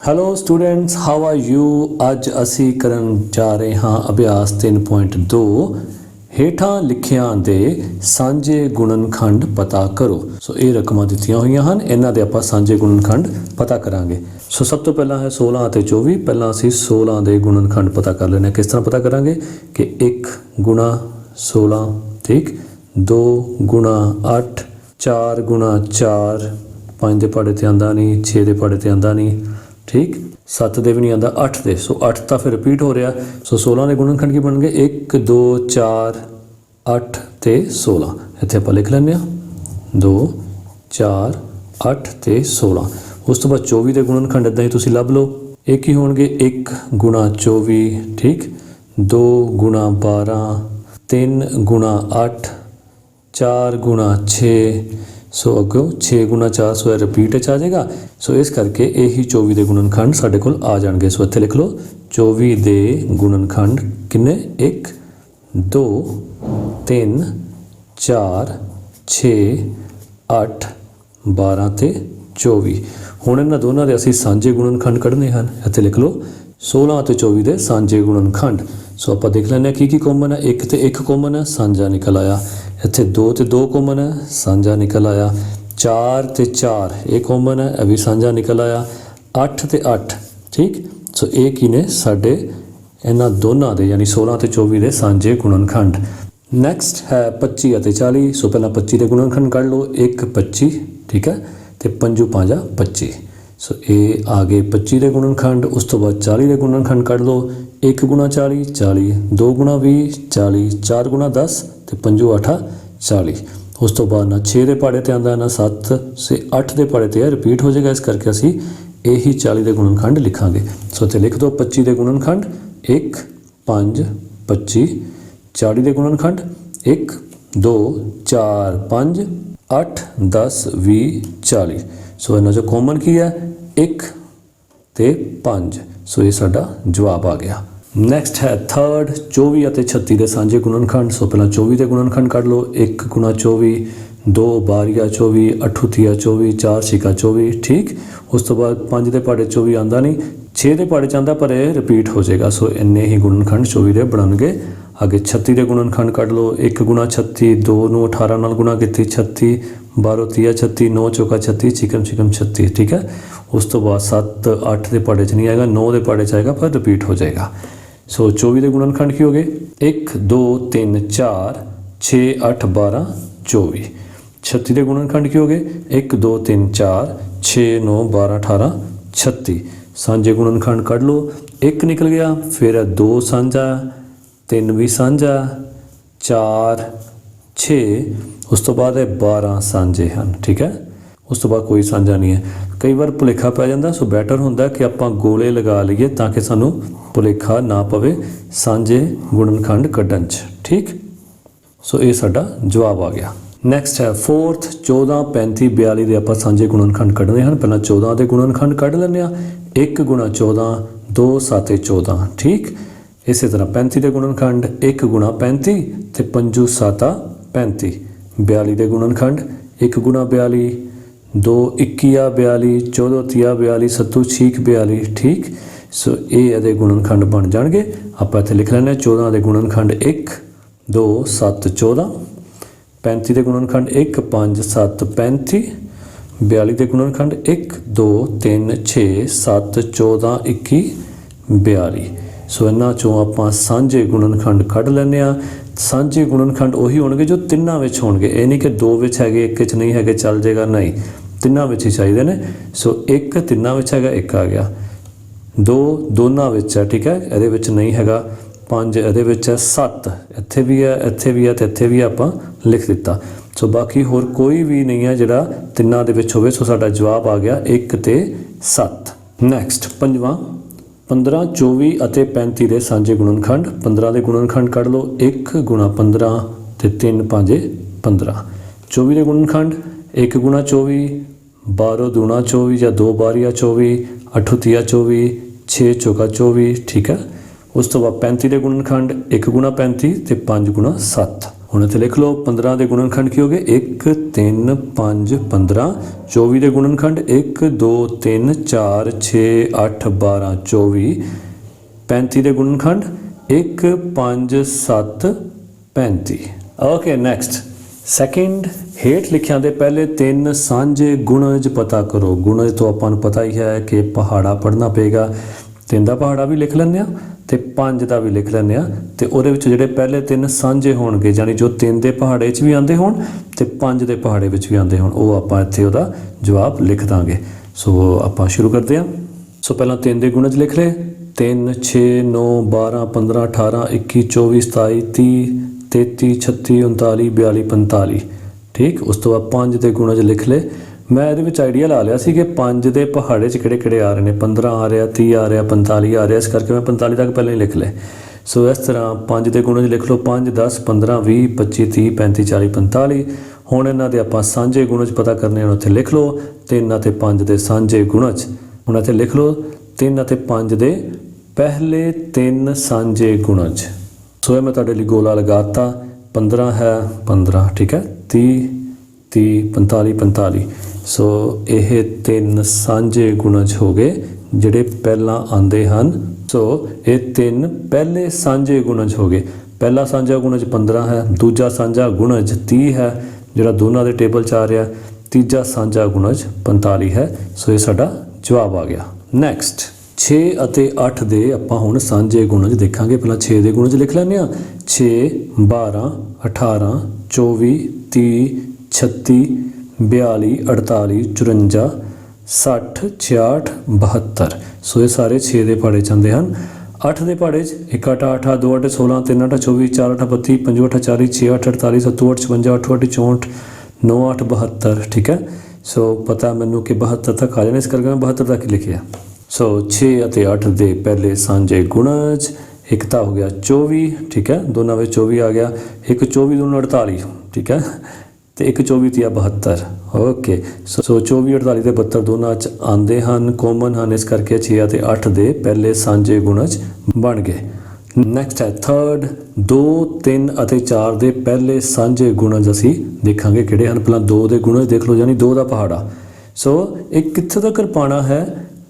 Hello students, how are you. ਅੱਜ ਅਸੀਂ ਕਰਨ ਜਾ ਰਹੇ ਹਾਂ ਅਭਿਆਸ 3.2 ਹੇਠਾਂ ਲਿਖਿਆਂ ਦੇ ਸਾਂਝੇ ਗੁਣਨਖੰਡ ਪਤਾ ਕਰੋ। ਸੋ ਇਹ ਰਕਮਾਂ ਦਿੱਤੀਆਂ ਹੋਈਆਂ ਹਨ, ਇਹਨਾਂ ਦੇ ਆਪਾਂ ਸਾਂਝੇ ਗੁਣਨਖੰਡ ਪਤਾ ਕਰਾਂਗੇ। ਸੋ ਸਭ ਤੋਂ ਪਹਿਲਾਂ ਹੈ 16 ਅਤੇ 24। ਪਹਿਲਾਂ ਅਸੀਂ 16 ਦੇ ਗੁਣਨਖੰਡ ਪਤਾ ਕਰ ਲੈਣੇ। ਕਿਸ ਤਰ੍ਹਾਂ ਪਤਾ ਕਰਾਂਗੇ ਕਿ 1 ਗੁਣਾ 16, ਠੀਕ, 2 ਗੁਣਾ 8, 4 ਗੁਣਾ 4, 5 ਦੇ ਪਹਾੜੇ 'ਤੇ ਆਉਂਦਾ ਨਹੀਂ, 6 ਦੇ ਪਹਾੜੇ 'ਤੇ ਆਉਂਦਾ ਨਹੀਂ, ਠੀਕ, 7 ਦੇ ਵੀ ਨਹੀਂ ਆਉਂਦਾ, 8 ਦੇ। ਸੋ 8 ਤਾਂ ਫਿਰ ਰਿਪੀਟ ਹੋ ਰਿਹਾ। ਸੋ 16 ਦੇ ਗੁਣਨਖੰਡ ਕੀ ਬਣਨਗੇ? 1 2 4 8 ਤੇ 16। ਇੱਥੇ ਆਪਾਂ ਲਿਖ ਲੈਂਦੇ ਹਾਂ 2 4 8 ਤੇ 16। ਉਸ ਤੋਂ ਬਾਅਦ 24 ਦੇ ਗੁਣਨਖੰਡ ਇੱਦਾਂ ਹੀ ਤੁਸੀਂ ਲੱਭ ਲਓ। ਇਹ ਕੀ ਹੋਣਗੇ? 1 ਗੁਣਾ 24, ਠੀਕ, 2 ਗੁਣਾ 12, 3 ਗੁਣਾ 8, 4 ਗੁਣਾ 6। ਸੋ ਅੱਗੋਂ 6 ਗੁਣਾ 4, ਸੋ ਇਹ ਰਿਪੀਟ 'ਚ ਆ ਜਾਏਗਾ। ਸੋ ਇਸ ਕਰਕੇ ਇਹੀ 24 ਦੇ ਗੁਣਨਖੰਡ ਸਾਡੇ ਕੋਲ ਆ ਜਾਣਗੇ। ਸੋ ਇੱਥੇ ਲਿਖ ਲਓ 24 ਦੇ ਗੁਣਨਖੰਡ ਕਿੰਨੇ? 1 2 3 4 6 8 12 ਤੇ 24। ਹੁਣ ਇਹਨਾਂ ਦੋਨਾਂ ਦੇ ਅਸੀਂ ਸਾਂਝੇ ਗੁਣਨਖੰਡ ਕੱਢਣੇ ਹਨ। ਇੱਥੇ ਲਿਖ ਲਓ 16 ਅਤੇ 24 ਦੇ ਸਾਂਝੇ ਗੁਣਨਖੰਡ। ਸੋ ਆਪਾਂ ਦੇਖ ਲੈਂਦੇ ਹਾਂ ਕੀ ਕਾਮਨ ਹੈ। 1 ਤੇ 1 ਕਾਮਨ ਹੈ, ਸਾਂਝਾ ਨਿਕਲ ਆਇਆ। ਇੱਥੇ 2 ਤੇ 2 ਕਾਮਨ ਹੈ, ਸਾਂਝਾ ਨਿਕਲ ਆਇਆ। 4 ਤੇ 4 ਇਹ ਕਾਮਨ ਹੈ, ਇਹ ਵੀ ਸਾਂਝਾ ਨਿਕਲ ਆਇਆ। 8 ਤੇ 8, ਠੀਕ। ਸੋ ਇਹ ਕੀ ਨੇ? ਸਾਡੇ ਇਹਨਾਂ ਦੋਨਾਂ ਦੇ ਯਾਨੀ 16 ਅਤੇ 24 ਦੇ ਸਾਂਝੇ ਗੁਣਨਖੰਡ। ਨੈਕਸਟ ਹੈ 25 ਅਤੇ 40। ਸੋ ਪਹਿਲਾਂ 25 ਦੇ ਗੁਣਨਖੰਡ ਕੱਢ ਲਓ। 1 25, ਠੀਕ ਹੈ, ਤੇ 5 5 25। ਸੋ ਇਹ ਆ ਗਏ 25 ਦੇ ਗੁਣਨਖੰਡ। ਉਸ ਤੋਂ ਬਾਅਦ 40 ਦੇ ਗੁਣਨਖੰਡ ਕੱਢ ਲਓ। 1 ਗੁਣਾ 40 40, 2 ਗੁਣਾ 20 40, 4 ਗੁਣਾ 10 ਤੇ 5 8 40। ਉਸ ਤੋਂ ਬਾਅਦ ਨਾ 6 ਦੇ ਪਹਾੜੇ 'ਤੇ ਆਉਂਦਾ, ਨਾ 7 ਸੇ 8 ਦੇ ਪਹਾੜੇ 'ਤੇ ਰਿਪੀਟ ਹੋ ਜਾਏਗਾ। ਇਸ ਕਰਕੇ ਅਸੀਂ ਇਹੀ 40 ਦੇ ਗੁਣਨਖੰਡ ਲਿਖਾਂਗੇ। ਸੋ ਇੱਥੇ ਲਿਖ ਦਿਓ 25 ਦੇ ਗੁਣਨਖੰਡ 1 5 25। 40 ਦੇ ਗੁਣਨਖੰਡ 1 2 4 5 8 10 20 40। ਸੋ ਇਹਨਾਂ 'ਚੋਂ ਕਾਮਨ ਕੀ ਹੈ? 1 ਤੇ 5। ਸੋ ਇਹ ਸਾਡਾ ਜਵਾਬ ਆ ਗਿਆ। ਨੈਕਸਟ ਹੈ 3rd 24 ਅਤੇ 36 ਦੇ ਸਾਂਝੇ ਗੁਣਨਖੰਡ। ਸੋ ਪਹਿਲਾਂ 24 ਦੇ ਗੁਣਨਖੰਡ ਕੱਢ ਲਓ। 1 ਗੁਣਾ 24, 2 ਬਾਰੀਆ 24, 8 ਤੀਆ 24, 4 ਛਿਕਾ 24, ਠੀਕ। ਉਸ ਤੋਂ ਬਾਅਦ 5 ਦੇ ਪਹਾੜੇ 24 ਆਉਂਦਾ ਨਹੀਂ, 6 ਦੇ ਪਹਾੜੇ 'ਚ ਆਉਂਦਾ, ਪਰ ਇਹ ਰਿਪੀਟ ਹੋ ਜਾਏਗਾ। ਸੋ ਇੰਨੇ ਹੀ ਗੁਣਨਖੰਡ 24 ਦੇ ਬਣਨਗੇ। ਅੱਗੇ 36 ਦੇ ਗੁਣਨਖੰਡ ਕੱਢ ਲਓ। 1 ਗੁਣਾ 36, 2 ਨੂੰ 18 ਨਾਲ ਗੁਣਾ ਕੀਤੀ 36, 12 ਤੀਆ 36, 9 ਚੌਕਾ 36, ਛਿਕਮ ਛਿਕਮ 36, ਠੀਕ ਹੈ। ਉਸ ਤੋਂ ਬਾਅਦ 7 8 ਦੇ ਪਹਾੜੇ 'ਚ ਨਹੀਂ ਆਏਗਾ, 9 ਦੇ ਪਹਾੜੇ 'ਚ ਆਏਗਾ, ਪਰ ਰਿਪੀਟ ਹੋ ਜਾਏਗਾ। ਸੋ 24 ਦੇ ਗੁਣਨਖੰਡ ਕੀ ਹੋ ਗਏ? 1 2 3 4 6 8 12 24। 36 ਦੇ ਗੁਣਨਖੰਡ ਕੀ ਹੋ ਗਏ? 1 2 3 4 6 9 12 18 36। ਸਾਂਝੇ ਗੁਣਨਖੰਡ ਕੱਢ ਲਓ। 1 ਨਿਕਲ ਗਿਆ, ਫਿਰ 2 ਸਾਂਝਾ, 3 ਵੀ ਸਾਂਝਾ, 4 6। ਉਸ ਤੋਂ ਬਾਅਦ ਇਹ 12 ਸਾਂਝੇ ਹਨ, ਠੀਕ ਹੈ। ਉਸ ਤੋਂ ਬਾਅਦ ਕੋਈ ਸਾਂਝਾ ਨਹੀਂ ਹੈ। ਕਈ ਵਾਰ ਭੁਲੇਖਾ ਪੈ ਜਾਂਦਾ। ਸੋ ਬੈਟਰ ਹੁੰਦਾ ਕਿ ਆਪਾਂ ਗੋਲੇ ਲਗਾ ਲਈਏ ਤਾਂ ਕਿ ਸਾਨੂੰ ਭੁਲੇਖਾ ਨਾ ਪਵੇ ਸਾਂਝੇ ਗੁਣਨਖੰਡ ਕੱਢਣ 'ਚ, ਠੀਕ। ਸੋ ਇਹ ਸਾਡਾ ਜਵਾਬ ਆ ਗਿਆ। ਨੈਕਸਟ ਹੈ 4th 14 35 42 ਦੇ ਆਪਾਂ ਸਾਂਝੇ ਗੁਣਨਖੰਡ ਕੱਢਣੇ ਹਨ। ਪਹਿਲਾਂ 14 ਦੇ ਗੁਣਨਖੰਡ ਕੱਢ ਲੈਂਦੇ ਹਾਂ। 1 ਗੁਣਾ 14, 2 7 14, ਠੀਕ। ਇਸੇ ਤਰ੍ਹਾਂ 35 ਦੇ ਗੁਣਨਖੰਡ 1 ਗੁਣਾ 35 ਤੇ 5 7 35। 42 ਦੇ ਗੁਣਨਖੰਡ 1 ਗੁਣਾ 42, 2 21 42, 14 ਤੀਆ 42, 7 ਛੀਕ 42, ਠੀਕ। ਸੋ ਇਹ ਇਹਦੇ ਗੁਣਨਖੰਡ ਬਣ ਜਾਣਗੇ। ਆਪਾਂ ਇੱਥੇ ਲਿਖ ਲੈਂਦੇ ਹਾਂ 14 ਦੇ ਗੁਣਨਖੰਡ 1 2 7 14। 35 ਦੇ ਗੁਣਨਖੰਡ 1 5 7 35। 42 ਦੇ ਗੁਣਨਖੰਡ 1 2 3 6 7 14 21 42। ਸੋ ਇਹਨਾਂ 'ਚੋਂ ਆਪਾਂ ਸਾਂਝੇ ਗੁਣਨਖੰਡ ਕੱਢ ਲੈਂਦੇ ਹਾਂ। ਸਾਂਝੇ ਗੁਣਨਖੰਡ ਉਹੀ ਹੋਣਗੇ ਜੋ ਤਿੰਨਾਂ ਵਿੱਚ ਹੋਣਗੇ। ਇਹ ਨਹੀਂ ਕਿ 2 ਵਿੱਚ ਹੈਗੇ, 1 'ਚ ਨਹੀਂ ਹੈਗੇ, ਚੱਲ ਜਾਏਗਾ, ਨਹੀਂ, ਤਿੰਨਾਂ ਵਿੱਚ ਹੀ ਚਾਹੀਦੇ ਨੇ। ਸੋ 1 ਤਿੰਨਾਂ ਵਿੱਚ ਹੈਗਾ, 1 ਆ ਗਿਆ। 2 ਦੋਨਾਂ ਵਿੱਚ ਹੈ, ਠੀਕ ਹੈ, ਇਹਦੇ ਵਿੱਚ ਨਹੀਂ ਹੈਗਾ। 5 ਇਹਦੇ ਵਿੱਚ ਹੈ। 7 ਇੱਥੇ ਵੀ ਹੈ, ਇੱਥੇ ਵੀ ਹੈ, ਤੇ ਇੱਥੇ ਵੀ ਆਪਾਂ ਲਿਖ ਦਿੱਤਾ। ਸੋ ਬਾਕੀ ਹੋਰ ਕੋਈ ਵੀ ਨਹੀਂ ਹੈ ਜਿਹੜਾ ਤਿੰਨਾਂ ਦੇ ਵਿੱਚ ਹੋਵੇ। ਸੋ ਸਾਡਾ ਜਵਾਬ ਆ ਗਿਆ 1 ਤੇ 7। ਨੈਕਸਟ 5ਵਾਂ 15 24 ਅਤੇ 35 ਦੇ ਸਾਂਝੇ ਗੁਣਨਖੰਡ। 15 ਦੇ ਗੁਣਨਖੰਡ ਕੱਢ ਲਓ। 1 ਗੁਣਾ 15 ਤੇ 3 5 15। 24 ਦੇ ਗੁਣਨਖੰਡ 1 ਗੁਣਾ 24, 12 ਦੂਣਾ 24 ਜਾਂ 2 ਬਾਰੀਆ 24, 8 ਤੀਆ 24, 6 ਚੌਕਾ 24, ਠੀਕ ਹੈ। ਉਸ ਤੋਂ ਬਾਅਦ 35 ਦੇ ਗੁਣਨਖੰਡ 1 ਗੁਣਾ 35 ਤੇ 5 ਗੁਣਾ 7। ਹੁਣ ਇੱਥੇ ਲਿਖ ਲਓ 15 ਦੇ ਗੁਣਨਖੰਡ ਕੀ ਹੋ ਗਏ 1 3 5 15, 24 ਦੇ ਗੁਣਨਖੰਡ 1 2 3 4 6 8 12 24, 35 ਦੇ ਗੁਣਨਖੰਡ 1 5 7 35। ਓਕੇ ਨੈਕਸਟ ਸੈਕਿੰਡ, ਹੇਠ ਲਿਖਿਆਂ ਦੇ ਪਹਿਲੇ 3 ਸਾਂਝੇ ਗੁਣਜ ਪਤਾ ਕਰੋ। ਗੁਣਜ ਤੋਂ ਆਪਾਂ ਨੂੰ ਪਤਾ ਹੀ ਹੈ ਕਿ ਪਹਾੜਾ ਪੜ੍ਹਨਾ ਪਏਗਾ। 3 ਦਾ ਪਹਾੜਾ ਵੀ ਲਿਖ ਲੈਂਦੇ ਹਾਂ ਤੇ 5 ਦਾ ਵੀ ਲਿਖ ਲੈਂਦੇ ਹਾਂ, ਤੇ ਉਹਦੇ ਵਿੱਚ ਜਿਹੜੇ ਪਹਿਲੇ 3 ਸਾਂਝੇ ਹੋਣਗੇ ਯਾਨੀ ਜੋ 3 ਦੇ ਪਹਾੜੇ 'ਚ ਵੀ ਆਉਂਦੇ ਹੋਣ ਤੇ 5 ਦੇ ਪਹਾੜੇ ਵਿੱਚ ਵੀ ਆਉਂਦੇ ਹੋਣ, ਉਹ ਆਪਾਂ ਇੱਥੇ ਉਹਦਾ ਜਵਾਬ ਲਿਖ ਦਾਂਗੇ। ਸੋ ਆਪਾਂ ਸ਼ੁਰੂ ਕਰਦੇ ਹਾਂ। ਸੋ ਪਹਿਲਾਂ 3 ਦੇ ਗੁਣਜ ਲਿਖ ਲਏ 3 6 9 12 15 18 21 24 27 30 33 36 39 42 45। ਠੀਕ, ਉਸ ਤੋਂ ਬਾਅਦ 5 ਦੇ ਗੁਣਜ ਲਿਖ ਲਏ। ਮੈਂ ਇਹਦੇ ਵਿੱਚ ਆਈਡੀਆ ਲਾ ਲਿਆ ਸੀ ਕਿ 5 ਦੇ ਪਹਾੜੇ 'ਚ ਕਿਹੜੇ ਕਿਹੜੇ ਆ ਰਹੇ ਨੇ, 15 ਆ ਰਿਹਾ, 30 ਆ ਰਿਹਾ, 45 ਆ ਰਿਹਾ, ਇਸ ਕਰਕੇ ਮੈਂ 45 ਤੱਕ ਪਹਿਲਾਂ ਹੀ ਲਿਖ ਲਏ। ਸੋ ਇਸ ਤਰ੍ਹਾਂ 5 ਦੇ ਗੁਣਜ ਲਿਖ ਲਓ 5 10 15 20 25 30 35 40 45। ਹੁਣ ਇਹਨਾਂ ਦੇ ਆਪਾਂ ਸਾਂਝੇ ਗੁਣਜ ਪਤਾ ਕਰਨੇ ਹਨ, ਉੱਥੇ ਲਿਖ ਲਓ 3 ਅਤੇ 5 ਦੇ ਸਾਂਝੇ ਗੁਣਜ। ਹੁਣ ਇੱਥੇ ਲਿਖ ਲਓ 3 ਅਤੇ 5 ਦੇ ਪਹਿਲੇ 3 ਸਾਂਝੇ ਗੁਣਜ। ਸੋ ਇਹ ਮੈਂ ਤੁਹਾਡੇ ਲਈ ਗੋਲਾ ਲਗਾਤਾ। 15 ਹੈ 15, ਠੀਕ ਹੈ, 30 30 45 45। ਸੋ ਇਹ 3 ਸਾਂਝੇ ਗੁਣਜ ਹੋ ਗਏ ਜਿਹੜੇ ਪਹਿਲਾਂ ਆਉਂਦੇ ਹਨ। ਸੋ ਇਹ 3 ਪਹਿਲੇ ਸਾਂਝੇ ਗੁਣਜ ਹੋ ਗਏ। ਪਹਿਲਾ ਸਾਂਝਾ ਗੁਣਜ 15 ਹੈ, ਦੂਜਾ ਸਾਂਝਾ ਗੁਣਜ 30 ਹੈ ਜਿਹੜਾ ਦੋਨਾਂ ਦੇ ਟੇਬਲ 'ਚ ਆ ਰਿਹਾ, ਤੀਜਾ ਸਾਂਝਾ ਗੁਣਜ 45 ਹੈ। ਸੋ ਇਹ ਸਾਡਾ ਜਵਾਬ ਆ ਗਿਆ। ਨੈਕਸਟ 6 ਅਤੇ 8 ਦੇ ਆਪਾਂ ਹੁਣ ਸਾਂਝੇ ਗੁਣਜ ਦੇਖਾਂਗੇ। ਪਹਿਲਾਂ 6 ਦੇ ਗੁਣਜ ਲਿਖ ਲੈਂਦੇ ਹਾਂ 6 12 18 24 30 36 42 48 54 60 66 72। ਸੋ ਇਹ ਸਾਰੇ 6 ਦੇ ਪਹਾੜੇ 'ਚ ਆਉਂਦੇ ਹਨ। 8 ਦੇ ਪਹਾੜੇ 'ਚ 1 8 8 2 8 16 3 8 24 4 8 32 5 8 40 6 8 48 7 8 56 8 8 64 9 8 72। ਠੀਕ ਹੈ, ਸੋ ਪਤਾ ਮੈਨੂੰ ਕਿ 72 ਤੱਕ ਆ ਜਾਣਾ, ਇਸ ਕਰਕੇ ਮੈਂ 72 ਤੱਕ ਹੀ ਲਿਖਿਆ। ਸੋ 6 ਅਤੇ 8 ਦੇ ਪਹਿਲੇ ਸਾਂਝੇ ਗੁਣਜ, ਇੱਕ ਤਾਂ ਹੋ ਗਿਆ 24, ਠੀਕ ਹੈ, ਦੋਨਾਂ ਵਿੱਚ 24 ਆ ਗਿਆ। ਇੱਕ 24 ਦੂਣਾ 48, ਠੀਕ ਹੈ, ਤੇ ਇੱਕ 24 ਤੀਆ 72। ਓਕੇ, ਸੋ 24 48 ਤੇ 72 ਦੋਨਾਂ 'ਚ ਆਉਂਦੇ ਹਨ, ਕੋਮਨ ਹਨ, ਇਸ ਕਰਕੇ 6 ਅਤੇ 8 ਦੇ ਪਹਿਲੇ ਸਾਂਝੇ ਗੁਣਜ ਬਣ ਗਏ। ਨੈਕਸਟ ਹੈ ਥਰਡ, 2 3 ਅਤੇ 4 ਦੇ ਪਹਿਲੇ ਸਾਂਝੇ ਗੁਣਜ ਅਸੀਂ ਦੇਖਾਂਗੇ ਕਿਹੜੇ ਹਨ। ਪਹਿਲਾਂ 2 ਦੇ ਗੁਣਜ ਦੇਖ ਲਓ, ਯਾਨੀ 2 ਦਾ ਪਹਾੜਾ। ਸੋ ਇਹ ਕਿੱਥੇ ਤੱਕ ਪਾਉਣਾ ਹੈ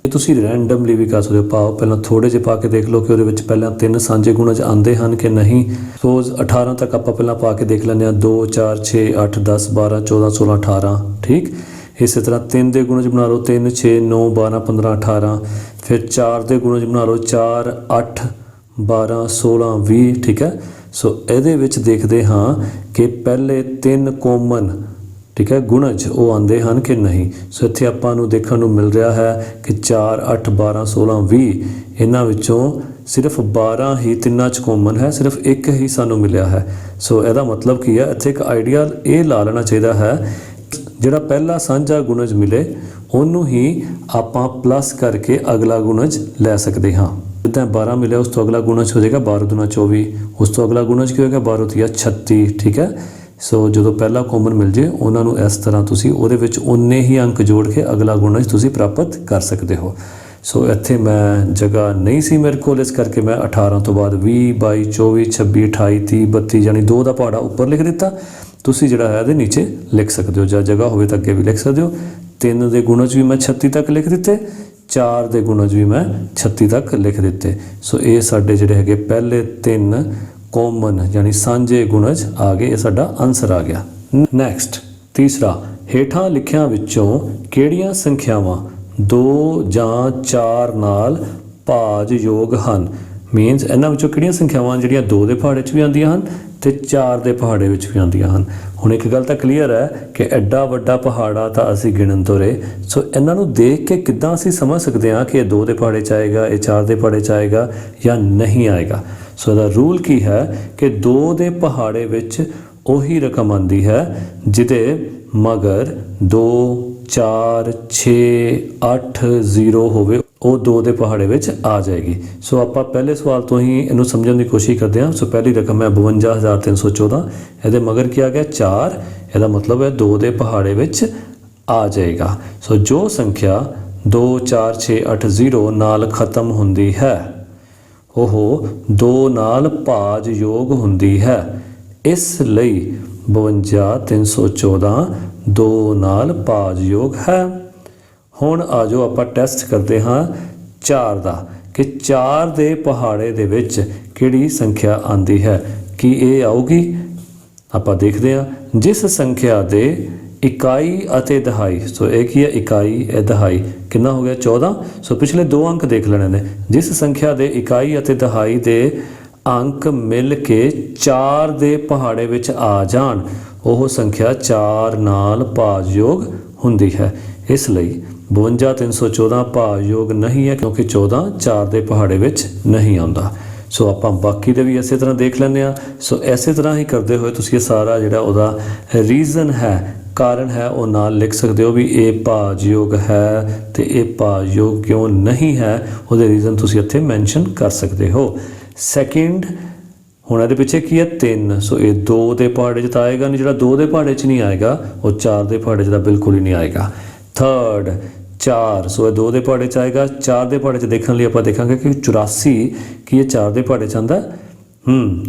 ਇਹ ਤੁਸੀਂ ਰੈਂਡਮਲੀ ਵੀ ਕਰ ਸਕਦੇ ਹੋ। ਪਾਓ ਪਹਿਲਾਂ ਥੋੜੇ ਜਿਹੇ ਪਾ ਕੇ ਦੇਖ ਲਓ ਕਿ ਉਹਦੇ ਵਿੱਚ ਪਹਿਲਾਂ 3 ਸਾਂਝੇ ਗੁਣਜ ਆਉਂਦੇ ਹਨ ਕਿ ਨਹੀਂ। ਸਪੋਜ਼ 18 ਤੱਕ ਆਪਾਂ ਪਹਿਲਾਂ ਪਾ ਕੇ ਦੇਖ ਲੈਂਦੇ ਹਾਂ, 2 4 6 8 10 12 14 16 18। ਠੀਕ, ਇਸੇ ਤਰ੍ਹਾਂ 3 ਦੇ ਗੁਣਜ ਬਣਾ ਲਓ 3 6 9 12 15 18। ਫਿਰ 4 ਦੇ ਗੁਣਜ ਬਣਾ ਲਓ 4 8 12 16 20। ਠੀਕ ਹੈ, ਸੋ ਇਹਦੇ ਵਿੱਚ ਦੇਖਦੇ ਹਾਂ ਕਿ ਪਹਿਲੇ 3 ਕੋਮਨ, ਠੀਕ ਹੈ, ਗੁਣਜ ਉਹ ਆਉਂਦੇ ਹਨ ਕਿ ਨਹੀਂ। ਸੋ ਇੱਥੇ ਆਪਾਂ ਨੂੰ ਦੇਖਣ ਨੂੰ ਮਿਲ ਰਿਹਾ ਹੈ ਕਿ 4 8 12 16 20 ਇਹਨਾਂ ਵਿੱਚੋਂ ਸਿਰਫ 12 ਹੀ ਤਿੰਨਾਂ 'ਚ ਕੋਮਨ ਹੈ, ਸਿਰਫ ਇੱਕ ਹੀ ਸਾਨੂੰ ਮਿਲਿਆ ਹੈ। ਸੋ ਇਹਦਾ ਮਤਲਬ ਕੀ ਹੈ, ਇੱਥੇ ਇੱਕ ਆਈਡੀਆ ਇਹ ਲਾ ਲੈਣਾ ਚਾਹੀਦਾ ਹੈ, ਜਿਹੜਾ ਪਹਿਲਾ ਸਾਂਝਾ ਗੁਣਜ ਮਿਲੇ ਉਹਨੂੰ ਹੀ ਆਪਾਂ ਪਲੱਸ ਕਰਕੇ ਅਗਲਾ ਗੁਣਜ ਲੈ ਸਕਦੇ ਹਾਂ। ਜਿੱਦਾਂ 12 ਮਿਲਿਆ ਉਸ ਤੋਂ ਅਗਲਾ ਗੁਣਜ ਹੋ ਜਾਏਗਾ 12 ਦੂਣਾ 24, ਉਸ ਤੋਂ ਅਗਲਾ ਗੁਣਜ ਕੀ ਹੋਏਗਾ 12 ਤੀਆ 36। ਠੀਕ ਹੈ, ਸੋ ਜਦੋਂ ਪਹਿਲਾ ਕੋਮਨ ਮਿਲ ਜੇ ਉਹਨਾਂ ਨੂੰ ਇਸ ਤਰ੍ਹਾਂ ਤੁਸੀਂ ਉਹਦੇ ਵਿੱਚ ਉਨੇ ਹੀ ਅੰਕ ਜੋੜ ਕੇ ਅਗਲਾ ਗੁਣਜ ਤੁਸੀਂ ਪ੍ਰਾਪਤ ਕਰ ਸਕਦੇ ਹੋ। ਸੋ ਇੱਥੇ ਮੈਂ ਜਗ੍ਹਾ ਨਹੀਂ ਸੀ ਮੇਰੇ ਕੋਲ, ਇਸ ਕਰਕੇ ਮੈਂ 18 ਤੋਂ ਬਾਅਦ 20 22 24 26 28 30 32 ਯਾਨੀ 2 ਦਾ ਪਹਾੜਾ ਉੱਪਰ ਲਿਖ ਦਿੱਤਾ। ਤੁਸੀਂ ਜਿਹੜਾ ਹੈ ਇਹਦੇ ਨੀਚੇ ਲਿਖ ਸਕਦੇ ਹੋ, ਜਾਂ ਜਗ੍ਹਾ ਹੋਵੇ ਤਾਂ ਅੱਗੇ ਵੀ ਲਿਖ ਸਕਦੇ ਹੋ। 3 ਦੇ ਗੁਣਜ ਵੀ ਮੈਂ 36 ਤੱਕ ਲਿਖ ਦਿੱਤੇ, 4 ਦੇ ਗੁਣਜ ਵੀ ਮੈਂ 36 ਤੱਕ ਲਿਖ ਦਿੱਤੇ। ਸੋ ਇਹ ਸਾਡੇ ਜਿਹੜੇ ਹੈਗੇ ਪਹਿਲੇ 3 ਕੋਮਨ ਯਾਨੀ ਸਾਂਝੇ ਗੁਣਜ ਆ ਗਏ, ਇਹ ਸਾਡਾ ਆਨਸਰ ਆ ਗਿਆ। ਨੈਕਸਟ ਤੀਸਰਾ, ਹੇਠਾਂ ਲਿਖਿਆਂ ਵਿੱਚੋਂ ਕਿਹੜੀਆਂ ਸੰਖਿਆਵਾਂ 2 ਜਾਂ 4 ਨਾਲ ਭਾਜਯੋਗ ਹਨ। ਮੀਨਸ ਇਹਨਾਂ ਵਿੱਚੋਂ ਕਿਹੜੀਆਂ ਸੰਖਿਆਵਾਂ ਜਿਹੜੀਆਂ 2 ਦੇ ਪਹਾੜੇ 'ਚ ਵੀ ਆਉਂਦੀਆਂ ਹਨ ਤੇ 4 ਦੇ ਪਹਾੜੇ ਵਿੱਚ ਵੀ ਆਉਂਦੀਆਂ ਹਨ। ਹੁਣ ਇੱਕ ਗੱਲ ਤਾਂ ਕਲੀਅਰ ਹੈ ਕਿ ਐਡਾ ਵੱਡਾ ਪਹਾੜਾ ਤਾਂ ਅਸੀਂ ਗਿਣਨ ਤੋਂ ਰਹੇ। ਸੋ ਇਹਨਾਂ ਨੂੰ ਦੇਖ ਕੇ ਕਿੱਦਾਂ ਅਸੀਂ ਸਮਝ ਸਕਦੇ ਹਾਂ ਕਿ ਇਹ 2 ਦੇ ਪਹਾੜੇ 'ਚ ਆਏਗਾ, ਇਹ 4 ਦੇ ਪਹਾੜੇ 'ਚ ਆਏਗਾ ਜਾਂ ਨਹੀਂ ਆਏਗਾ। ਸੋ ਇਹਦਾ ਰੂਲ ਕੀ ਹੈ ਕਿ 2 ਦੇ ਪਹਾੜੇ ਵਿੱਚ ਉਹੀ ਰਕਮ ਆਉਂਦੀ ਹੈ ਜਿਹਦੇ ਮਗਰ 2 4 6 8 0 ਹੋਵੇ, ਉਹ 2 ਦੇ ਪਹਾੜੇ ਵਿੱਚ ਆ ਜਾਏਗੀ। ਸੋ ਆਪਾਂ ਪਹਿਲੇ ਸਵਾਲ ਤੋਂ ਹੀ ਇਹਨੂੰ ਸਮਝਣ ਦੀ ਕੋਸ਼ਿਸ਼ ਕਰਦੇ ਹਾਂ। ਸੋ ਪਹਿਲੀ ਰਕਮ ਹੈ 52314, ਇਹਦੇ ਮਗਰ ਕੀ ਆ ਗਿਆ 4, ਇਹਦਾ ਮਤਲਬ ਹੈ 2 ਦੇ ਪਹਾੜੇ ਵਿੱਚ ਆ ਜਾਏਗਾ। ਸੋ ਜੋ ਸੰਖਿਆ 2 4 6 8 0 ਨਾਲ ਖਤਮ ਹੁੰਦੀ ਹੈ ਉਹ 2 ਨਾਲ ਭਾਜਯੋਗ ਹੁੰਦੀ ਹੈ। इस ਲਈ 52 314 2 ਨਾਲ ਭਾਜਯੋਗ ਹੈ। ਹੁਣ ਆ ਜਾਓ ਆਪਾਂ ਟੈਸਟ ਕਰਦੇ ਹਾਂ 4 ਦਾ ਕਿ 4 ਦੇ ਪਹਾੜੇ ਦੇ ਵਿੱਚ ਕਿਹੜੀ ਸੰਖਿਆ ਆਉਂਦੀ ਹੈ। ਕੀ ਇਹ ਆਊਗੀ? ਆਪਾਂ ਦੇਖਦੇ ਹਾਂ। ਜਿਸ ਸੰਖਿਆ ਦੇ इकाई ਅਤੇ दहाई, सो एक ही है इकाई ए दहाई, कितना हो गया 14। सो पिछले 2 अंक देख लेने ने। जिस संख्या ਦੇ इकाई ਅਤੇ दहाई ਦੇ अंक मिल के 4 ਦੇ ਪਹਾੜੇ ਵਿੱਚ ਆ ਜਾਣ ਉਹ ਸੰਖਿਆ 4 ਨਾਲ ਭਾਜਯੋਗ ਹੁੰਦੀ ਹੈ। ਇਸ ਲਈ 52 314 ਭਾਜਯੋਗ ਨਹੀਂ ਹੈ ਕਿਉਂਕਿ 14 4 ਦੇ ਪਹਾੜੇ ਵਿੱਚ ਨਹੀਂ ਆਉਂਦਾ। ਸੋ ਆਪਾਂ ਬਾਕੀ ਦੇ ਵੀ ਇਸੇ ਤਰ੍ਹਾਂ ਦੇਖ ਲੈਂਦੇ ਹਾਂ। ਸੋ ਇਸੇ ਤਰ੍ਹਾਂ ਹੀ ਕਰਦੇ ਹੋਏ ਤੁਸੀਂ ਇਹ ਸਾਰਾ ਜਿਹੜਾ ਉਹਦਾ ਰੀਜ਼ਨ ਹੈ, ਕਾਰਨ ਹੈ, ਉਹ ਨਾਲ ਲਿਖ ਸਕਦੇ ਹੋ ਵੀ ਇਹ ਭਾਜਯੋਗ ਹੈ ਤੇ ਇਹ ਭਾਜਯੋਗ ਕਿਉਂ ਨਹੀਂ ਹੈ। ਉਹਦੇ ਰੀਜ਼ਨ ਤੁਸੀਂ ਇੱਥੇ ਮੈਂਸ਼ਨ ਕਰ ਸਕਦੇ ਹੋ। ਸੈਕਿੰਡ, ਹੁਣ ਇਹਦੇ ਪਿੱਛੇ ਕੀ ਹੈ 3। ਸੋ ਇਹ 2 ਦੇ ਪਹਾੜੇ 'ਚ ਤਾਂ ਆਏਗਾ ਨਹੀਂ, ਜਿਹੜਾ 2 ਦੇ ਪਹਾੜੇ 'ਚ ਨਹੀਂ ਆਏਗਾ ਉਹ 4 ਦੇ ਪਹਾੜੇ 'ਚ ਤਾਂ ਬਿਲਕੁਲ ਹੀ ਨਹੀਂ ਆਏਗਾ। ਥਰਡ 4, ਸੋ ਇਹ 2 ਦੇ ਪਹਾੜੇ 'ਚ ਆਏਗਾ। 4 ਦੇ ਪਹਾੜੇ 'ਚ ਦੇਖਣ ਲਈ ਆਪਾਂ ਦੇਖਾਂਗੇ ਕਿ 84 ਕੀ ਇਹ 4 ਦੇ ਪਹਾੜੇ 'ਚ ਆਉਂਦਾ।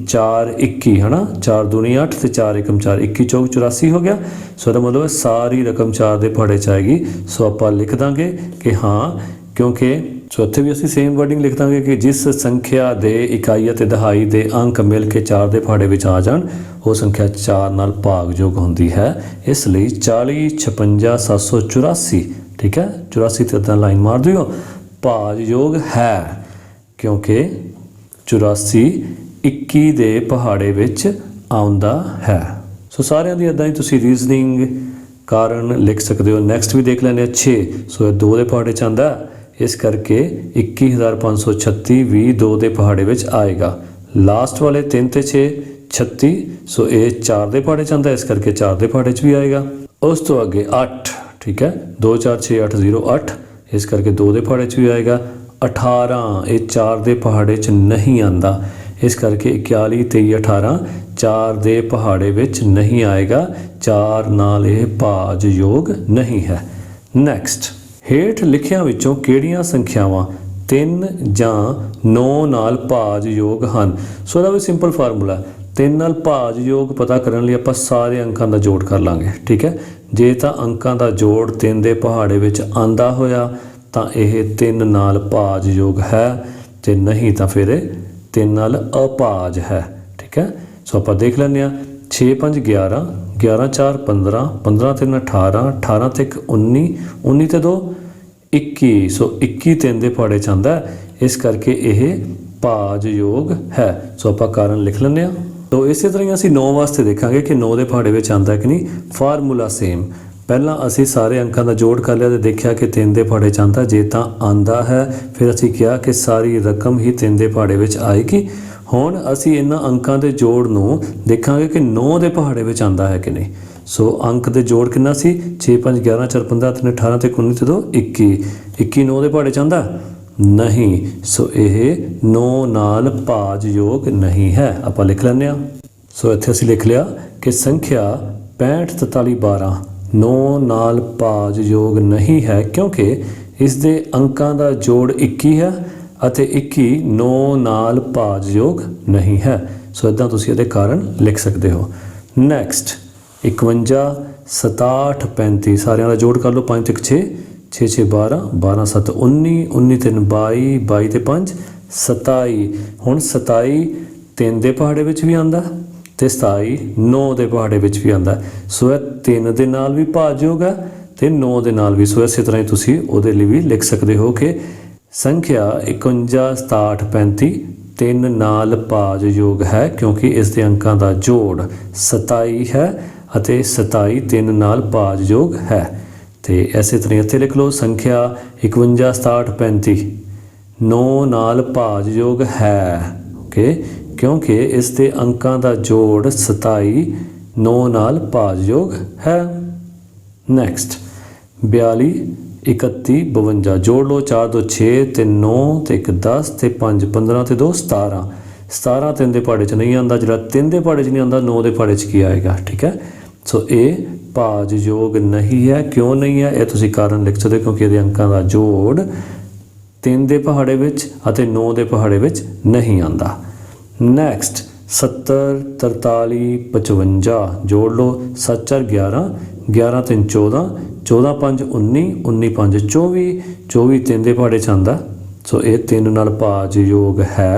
4 21 है ना, 4 दूनी 8 ਤੇ 4 ਏਕਮ 4, 21 ਚੌਕ 84 ਹੋ ਗਿਆ। ਸੋ ਇਹਦਾ ਮਤਲਬ ਸਾਰੀ ਰਕਮ 4 ਦੇ ਪਹਾੜੇ 'ਚ ਆਏਗੀ। ਸੋ ਆਪਾਂ ਲਿਖ ਦਾਂਗੇ ਕਿ ਹਾਂ, ਕਿਉਂਕਿ ਸੋ ਇੱਥੇ ਵੀ ਅਸੀਂ ਸੇਮ ਵਰਡਿੰਗ ਲਿਖ ਦਾਂਗੇ ਕਿ ਜਿਸ ਸੰਖਿਆ ਦੇ ਇਕਾਈ ਅਤੇ ਦਹਾਈ ਦੇ ਅੰਕ ਮਿਲ ਕੇ 4 ਦੇ ਪਹਾੜੇ ਵਿੱਚ ਆ ਜਾਣ ਉਹ ਸੰਖਿਆ 4 ਨਾਲ ਭਾਗਯੋਗ ਹੁੰਦੀ ਹੈ। ਇਸ ਲਈ 40 56 784, ਠੀਕ ਹੈ, 84 ਤੇ ਇੱਦਾਂ ਲਾਈਨ ਮਾਰ ਦਿਓ, ਭਾਗਯੋਗ ਹੈ ਕਿਉਂਕਿ 84 21 ਦੇ ਪਹਾੜੇ ਵਿੱਚ ਆਉਂਦਾ ਹੈ। ਸੋ ਸਾਰਿਆਂ ਦੀ ਇੱਦਾਂ ਹੀ ਤੁਸੀਂ ਰੀਜ਼ਨਿੰਗ ਕਾਰਨ ਲਿਖ ਸਕਦੇ ਹੋ। ਨੈਕਸਟ ਵੀ ਦੇਖ ਲੈਂਦੇ ਹਾਂ 6। ਸੋ ਇਹ 2 ਦੇ ਪਹਾੜੇ 'ਚ ਆਉਂਦਾ, ਇਸ ਕਰਕੇ 21536 ਵੀ 2 ਦੇ ਪਹਾੜੇ ਵਿੱਚ ਆਏਗਾ। ਲਾਸਟ ਵਾਲੇ 3 ਤੇ 6 36, ਸੋ ਇਹ 4 ਦੇ ਪਹਾੜੇ 'ਚ ਆਉਂਦਾ, ਇਸ ਕਰਕੇ 4 ਦੇ ਪਹਾੜੇ 'ਚ ਵੀ ਆਏਗਾ। ਉਸ ਤੋਂ ਅੱਗੇ 8, ਠੀਕ ਹੈ, 2 4 6 8 0 8, ਇਸ ਕਰਕੇ 2 ਦੇ ਪਹਾੜੇ 'ਚ ਵੀ ਆਏਗਾ। 18 ਇਹ 4 ਦੇ ਪਹਾੜੇ 'ਚ ਨਹੀਂ ਆਉਂਦਾ, ਇਸ ਕਰਕੇ 41 23 18 4 ਦੇ ਪਹਾੜੇ ਵਿੱਚ ਨਹੀਂ ਆਏਗਾ। 4 ਨਾਲ ਇਹ ਭਾਜਯੋਗ ਨਹੀਂ ਹੈ। ਨੈਕਸਟ, ਹੇਠ ਲਿਖਿਆਂ ਵਿੱਚੋਂ ਕਿਹੜੀਆਂ ਸੰਖਿਆਵਾਂ 3 ਜਾਂ 9 ਨਾਲ ਭਾਜਯੋਗ ਹਨ। ਸੋ ਇਹਦਾ ਵੀ ਸਿੰਪਲ ਫਾਰਮੂਲਾ, 3 ਨਾਲ ਭਾਜਯੋਗ ਪਤਾ ਕਰਨ ਲਈ ਆਪਾਂ ਸਾਰੇ ਅੰਕਾਂ ਦਾ ਜੋੜ ਕਰ ਲਾਂਗੇ, ਠੀਕ ਹੈ। ਜੇ ਤਾਂ ਅੰਕਾਂ ਦਾ ਜੋੜ 3 ਦੇ ਪਹਾੜੇ ਵਿੱਚ ਆਂਦਾ ਹੋਇਆ ਤਾਂ ਇਹ 3 ਨਾਲ ਭਾਜਯੋਗ ਹੈ, ਤੇ ਨਹੀਂ ਤਾਂ ਫਿਰ 3 ਨਾਲ ਅਭਾਜ ਹੈ, ਠੀਕ ਹੈ। ਸੋ ਆਪਾਂ ਦੇਖ ਲੈਂਦੇ ਹਾਂ 6 5 11, 11 4 15, 15 3 18, 18 ਤੇ 19, 19 ਤੇ 2 21। ਸੋ 21 3 ਦੇ ਪਹਾੜੇ 'ਚ ਆਉਂਦਾ, ਇਸ ਕਰਕੇ ਇਹ ਭਾਜਯੋਗ ਹੈ। ਸੋ ਆਪਾਂ ਕਾਰਨ ਲਿਖ ਲੈਂਦੇ ਹਾਂ। ਤੋ ਇਸੇ ਤਰ੍ਹਾਂ ਹੀ ਅਸੀਂ 9 ਵਾਸਤੇ ਦੇਖਾਂਗੇ ਕਿ 9 ਦੇ ਪਹਾੜੇ ਵਿੱਚ ਆਉਂਦਾ ਕਿ ਨਹੀਂ। ਫਾਰਮੂਲਾ ਸੇਮ, ਪਹਿਲਾਂ ਅਸੀਂ ਸਾਰੇ ਅੰਕਾਂ ਦਾ ਜੋੜ ਕਰ ਲਿਆ ਤੇ ਦੇਖਿਆ ਕਿ 3 ਦੇ ਪਹਾੜੇ 'ਚ ਆਉਂਦਾ। ਜੇ ਤਾਂ ਆਉਂਦਾ ਹੈ ਫਿਰ ਅਸੀਂ ਕਿਹਾ ਕਿ ਸਾਰੀ ਰਕਮ ਹੀ 3 ਦੇ ਪਹਾੜੇ ਵਿੱਚ ਆਏਗੀ। ਹੁਣ ਅਸੀਂ ਇਹਨਾਂ ਅੰਕਾਂ ਦੇ ਜੋੜ ਨੂੰ ਦੇਖਾਂਗੇ ਕਿ 9 ਦੇ ਪਹਾੜੇ ਵਿੱਚ ਆਉਂਦਾ ਹੈ ਕਿ ਨਹੀਂ। ਸੋ ਅੰਕ ਦੇ ਜੋੜ ਕਿੰਨਾ ਸੀ 6 5 11 4 15 3 18 ਤੇ 19 ਤੇ 2 21, 21 9 ਦੇ ਪਹਾੜੇ 'ਚ ਆਉਂਦਾ ਨਹੀਂ। ਸੋ ਇਹ 9 ਨਾਲ ਭਾਜਯੋਗ ਨਹੀਂ ਹੈ। ਆਪਾਂ ਲਿਖ ਲੈਂਦੇ ਹਾਂ। ਸੋ ਇੱਥੇ ਅਸੀਂ ਲਿਖ ਲਿਆ ਕਿ ਸੰਖਿਆ 65 43 12 9 ਨਾਲ ਭਾਜਯੋਗ ਨਹੀਂ ਹੈ ਕਿਉਂਕਿ ਇਸ ਦੇ ਅੰਕਾਂ ਦਾ ਜੋੜ 21 ਹੈ ਅਤੇ 21 9 ਨਾਲ ਭਾਜਯੋਗ ਨਹੀਂ ਹੈ। ਸੋ ਇੱਦਾਂ ਤੁਸੀਂ ਇਹਦੇ ਕਾਰਨ ਲਿਖ ਸਕਦੇ ਹੋ। ਨੈਕਸਟ 51 67 35, ਸਾਰਿਆਂ ਦਾ ਜੋੜ ਕਰ ਲਓ। 5 ਤੇ 6 6 6 12, 12 7 19, 19 3 22, 22 ਤੇ 5 27। ਹੁਣ 27 3 ਦੇ ਪਹਾੜੇ ਵਿੱਚ ਵੀ ਆਉਂਦਾ ਤੇ 27 9 ਦੇ ਪਹਾੜੇ ਵਿੱਚ ਵੀ ਆਉਂਦਾ। ਸੋ ਇਹ 3 ਦੇ ਨਾਲ ਵੀ ਭਾਜਯੋਗ ਹੈ ਤੇ 9 ਦੇ ਨਾਲ ਵੀ। ਸੋ ਇਸੇ ਤਰ੍ਹਾਂ ਹੀ ਤੁਸੀਂ ਉਹਦੇ ਲਈ ਵੀ ਲਿਖ ਸਕਦੇ ਹੋ ਕਿ ਸੰਖਿਆ 51 67 35 3 ਨਾਲ ਭਾਜਯੋਗ ਹੈ ਕਿਉਂਕਿ ਇਸ ਦੇ ਅੰਕਾਂ ਦਾ ਜੋੜ 27 ਹੈ ਅਤੇ 27 3 ਨਾਲ ਭਾਜਯੋਗ ਹੈ। ਤੇ ਇਸੇ ਤਰ੍ਹਾਂ ਇੱਥੇ ਲਿਖ ਲਓ ਸੰਖਿਆ 51 67 35 9 ਨਾਲ ਭਾਜਯੋਗ ਹੈ, ਓਕੇ, ਕਿਉਂਕਿ ਇਸ ਦੇ ਅੰਕਾਂ ਦਾ ਜੋੜ 27 9 ਨਾਲ ਭਾਜਯੋਗ ਹੈ। ਨੈਕਸਟ 42 31 52, ਜੋੜ ਲਓ 4 2 6 ਤੇ 9 ਤੇ 1 10 ਤੇ 5 15 ਤੇ 2 17। 17 3 ਦੇ ਪਹਾੜੇ 'ਚ ਨਹੀਂ ਆਉਂਦਾ, ਜਿਹੜਾ 3 ਦੇ ਪਹਾੜੇ 'ਚ ਨਹੀਂ ਆਉਂਦਾ 9 ਦੇ ਪਹਾੜੇ 'ਚ ਕੀ ਆਏਗਾ, ਠੀਕ ਹੈ। ਸੋ ਇਹ ਭਾਜਯੋਗ ਨਹੀਂ ਹੈ। ਕਿਉਂ ਨਹੀਂ ਹੈ ਇਹ ਤੁਸੀਂ ਕਾਰਨ ਲਿਖ ਸਕਦੇ ਹੋ ਕਿਉਂਕਿ ਇਹਦੇ ਅੰਕਾਂ ਦਾ ਜੋੜ 3 ਦੇ ਪਹਾੜੇ ਵਿੱਚ ਅਤੇ 9 ਦੇ ਪਹਾੜੇ ਵਿੱਚ ਨਹੀਂ ਆਉਂਦਾ। ਨੈਕਸਟ 70 43 55 जोड़ लो, 7 4 11 11 3 14 14 5 19 19 5 24 24 3 ਦੇ ਪਹਾੜੇ 'ਚ ਆਉਂਦਾ। ਸੋ ਇਹ 3 ਨਾਲ ਭਾਜਯੋਗ ਹੈ,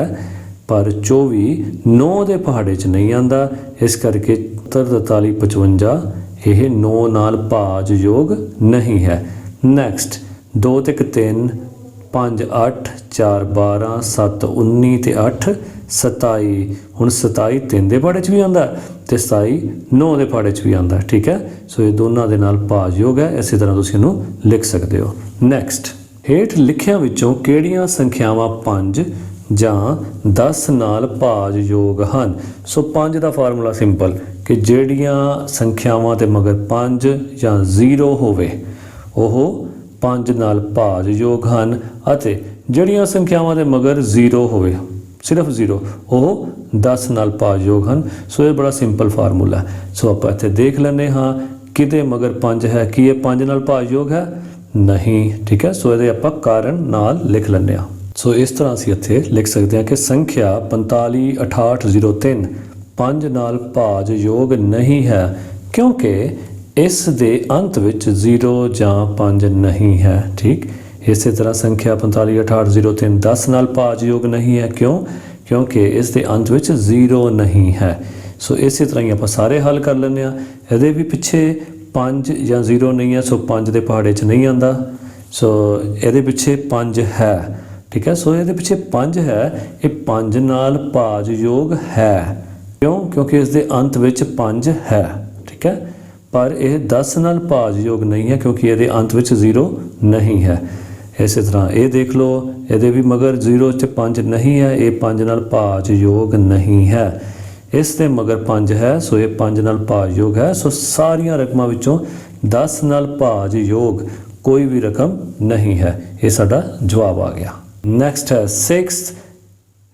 ਪਰ 24 9 ਦੇ ਪਹਾੜੇ 'ਚ ਨਹੀਂ ਆਉਂਦਾ। ਇਸ ਕਰਕੇ 70 43 55 ਇਹ 9 ਨਾਲ ਭਾਜਯੋਗ ਨਹੀਂ ਹੈ। ਨੈਕਸਟ 2 ਤੇ 3 5 8 4 12 7 19 ਤੇ 8 27। ਹੁਣ 27 3 ਦੇ ਪਹਾੜੇ 'ਚ ਵੀ ਆਉਂਦਾ ਤੇ 27 9 ਦੇ ਪਹਾੜੇ 'ਚ ਵੀ ਆਉਂਦਾ। ਠੀਕ ਹੈ, ਸੋ ਇਹ ਦੋਨਾਂ ਦੇ ਨਾਲ ਭਾਜਯੋਗ ਹੈ। ਇਸੇ ਤਰ੍ਹਾਂ ਤੁਸੀਂ ਇਹਨੂੰ ਲਿਖ ਸਕਦੇ ਹੋ। ਨੈਕਸਟ, ਹੇਠ ਲਿਖਿਆਂ ਵਿੱਚੋਂ ਕਿਹੜੀਆਂ ਸੰਖਿਆਵਾਂ 5 ਜਾਂ 10 ਨਾਲ ਭਾਜਯੋਗ ਹਨ? ਸੋ 5 ਦਾ ਫਾਰਮੂਲਾ ਸਿੰਪਲ, ਕਿ ਜਿਹੜੀਆਂ ਸੰਖਿਆਵਾਂ ਦੇ ਮਗਰ 5 ਜਾਂ 0 ਹੋਵੇ ਉਹ 5 ਨਾਲ ਭਾਜਯੋਗ ਹਨ, ਅਤੇ ਜਿਹੜੀਆਂ ਸੰਖਿਆਵਾਂ ਦੇ ਮਗਰ 0 ਹੋਵੇ, ਸਿਰਫ 0, ਉਹ 10 ਨਾਲ ਭਾਜਯੋਗ ਹਨ। ਸੋ ਇਹ ਬੜਾ ਸਿੰਪਲ ਫਾਰਮੂਲਾ ਹੈ। ਸੋ ਆਪਾਂ ਇੱਥੇ ਦੇਖ ਲੈਂਦੇ ਹਾਂ ਕਿਤੇ ਮਗਰ 5 ਹੈ, ਕੀ ਇਹ 5 ਨਾਲ ਭਾਜਯੋਗ ਹੈ? ਨਹੀਂ। ਠੀਕ ਹੈ, ਸੋ ਇਹਦੇ ਆਪਾਂ ਕਾਰਨ ਨਾਲ ਲਿਖ ਲੈਂਦੇ ਹਾਂ। ਸੋ ਇਸ ਤਰ੍ਹਾਂ ਅਸੀਂ ਇੱਥੇ ਲਿਖ ਸਕਦੇ ਹਾਂ ਕਿ ਸੰਖਿਆ 45 68 03 5 ਨਾਲ ਭਾਜਯੋਗ ਨਹੀਂ ਹੈ, ਕਿਉਂਕਿ ਇਸ ਦੇ ਅੰਤ ਵਿੱਚ 0 ਜਾਂ 5 ਨਹੀਂ ਹੈ। ਠੀਕ, ਇਸੇ ਤਰ੍ਹਾਂ ਸੰਖਿਆ 45 68 03 10 ਨਾਲ ਭਾਜਯੋਗ ਨਹੀਂ ਹੈ। ਕਿਉਂ? ਕਿਉਂਕਿ ਇਸ ਦੇ ਅੰਤ ਵਿੱਚ 0 ਨਹੀਂ ਹੈ। ਸੋ ਇਸੇ ਤਰ੍ਹਾਂ ਹੀ ਆਪਾਂ ਸਾਰੇ ਹੱਲ ਕਰ ਲੈਂਦੇ ਹਾਂ। ਇਹਦੇ ਵੀ ਪਿੱਛੇ 5 ਜਾਂ 0 ਨਹੀਂ ਹੈ, ਸੋ 5 ਦੇ ਪਹਾੜੇ 'ਚ ਨਹੀਂ ਆਉਂਦਾ। ਸੋ ਇਹਦੇ ਪਿੱਛੇ 5 ਹੈ। ਠੀਕ ਹੈ, ਸੋ ਇਹਦੇ ਪਿੱਛੇ 5 ਹੈ, ਇਹ 5 ਨਾਲ ਭਾਜਯੋਗ ਹੈ। ਕਿਉਂ? ਕਿਉਂਕਿ ਇਸ ਦੇ ਅੰਤ ਵਿੱਚ 5 ਹੈ। ਠੀਕ ਹੈ, ਪਰ ਇਹ 10 ਨਾਲ ਭਾਜਯੋਗ ਨਹੀਂ ਹੈ, ਕਿਉਂਕਿ ਇਹਦੇ ਅੰਤ ਵਿੱਚ 0 ਨਹੀਂ ਹੈ। ਇਸੇ ਤਰ੍ਹਾਂ ਇਹ ਦੇਖ ਲਓ, ਇਹਦੇ ਵੀ ਮਗਰ 0 'ਚ 5 ਨਹੀਂ ਹੈ, ਇਹ 5 ਨਾਲ ਭਾਜਯੋਗ ਨਹੀਂ ਹੈ। ਇਸ ਦੇ ਮਗਰ 5 ਹੈ, ਸੋ ਇਹ 5 ਨਾਲ ਭਾਜਯੋਗ ਹੈ। ਸੋ ਸਾਰੀਆਂ ਰਕਮਾਂ ਵਿੱਚੋਂ 10 ਨਾਲ ਭਾਜਯੋਗ ਕੋਈ ਵੀ ਰਕਮ ਨਹੀਂ ਹੈ। ਇਹ ਸਾਡਾ ਜਵਾਬ ਆ ਗਿਆ। ਨੈਕਸਟ ਹੈ 6th,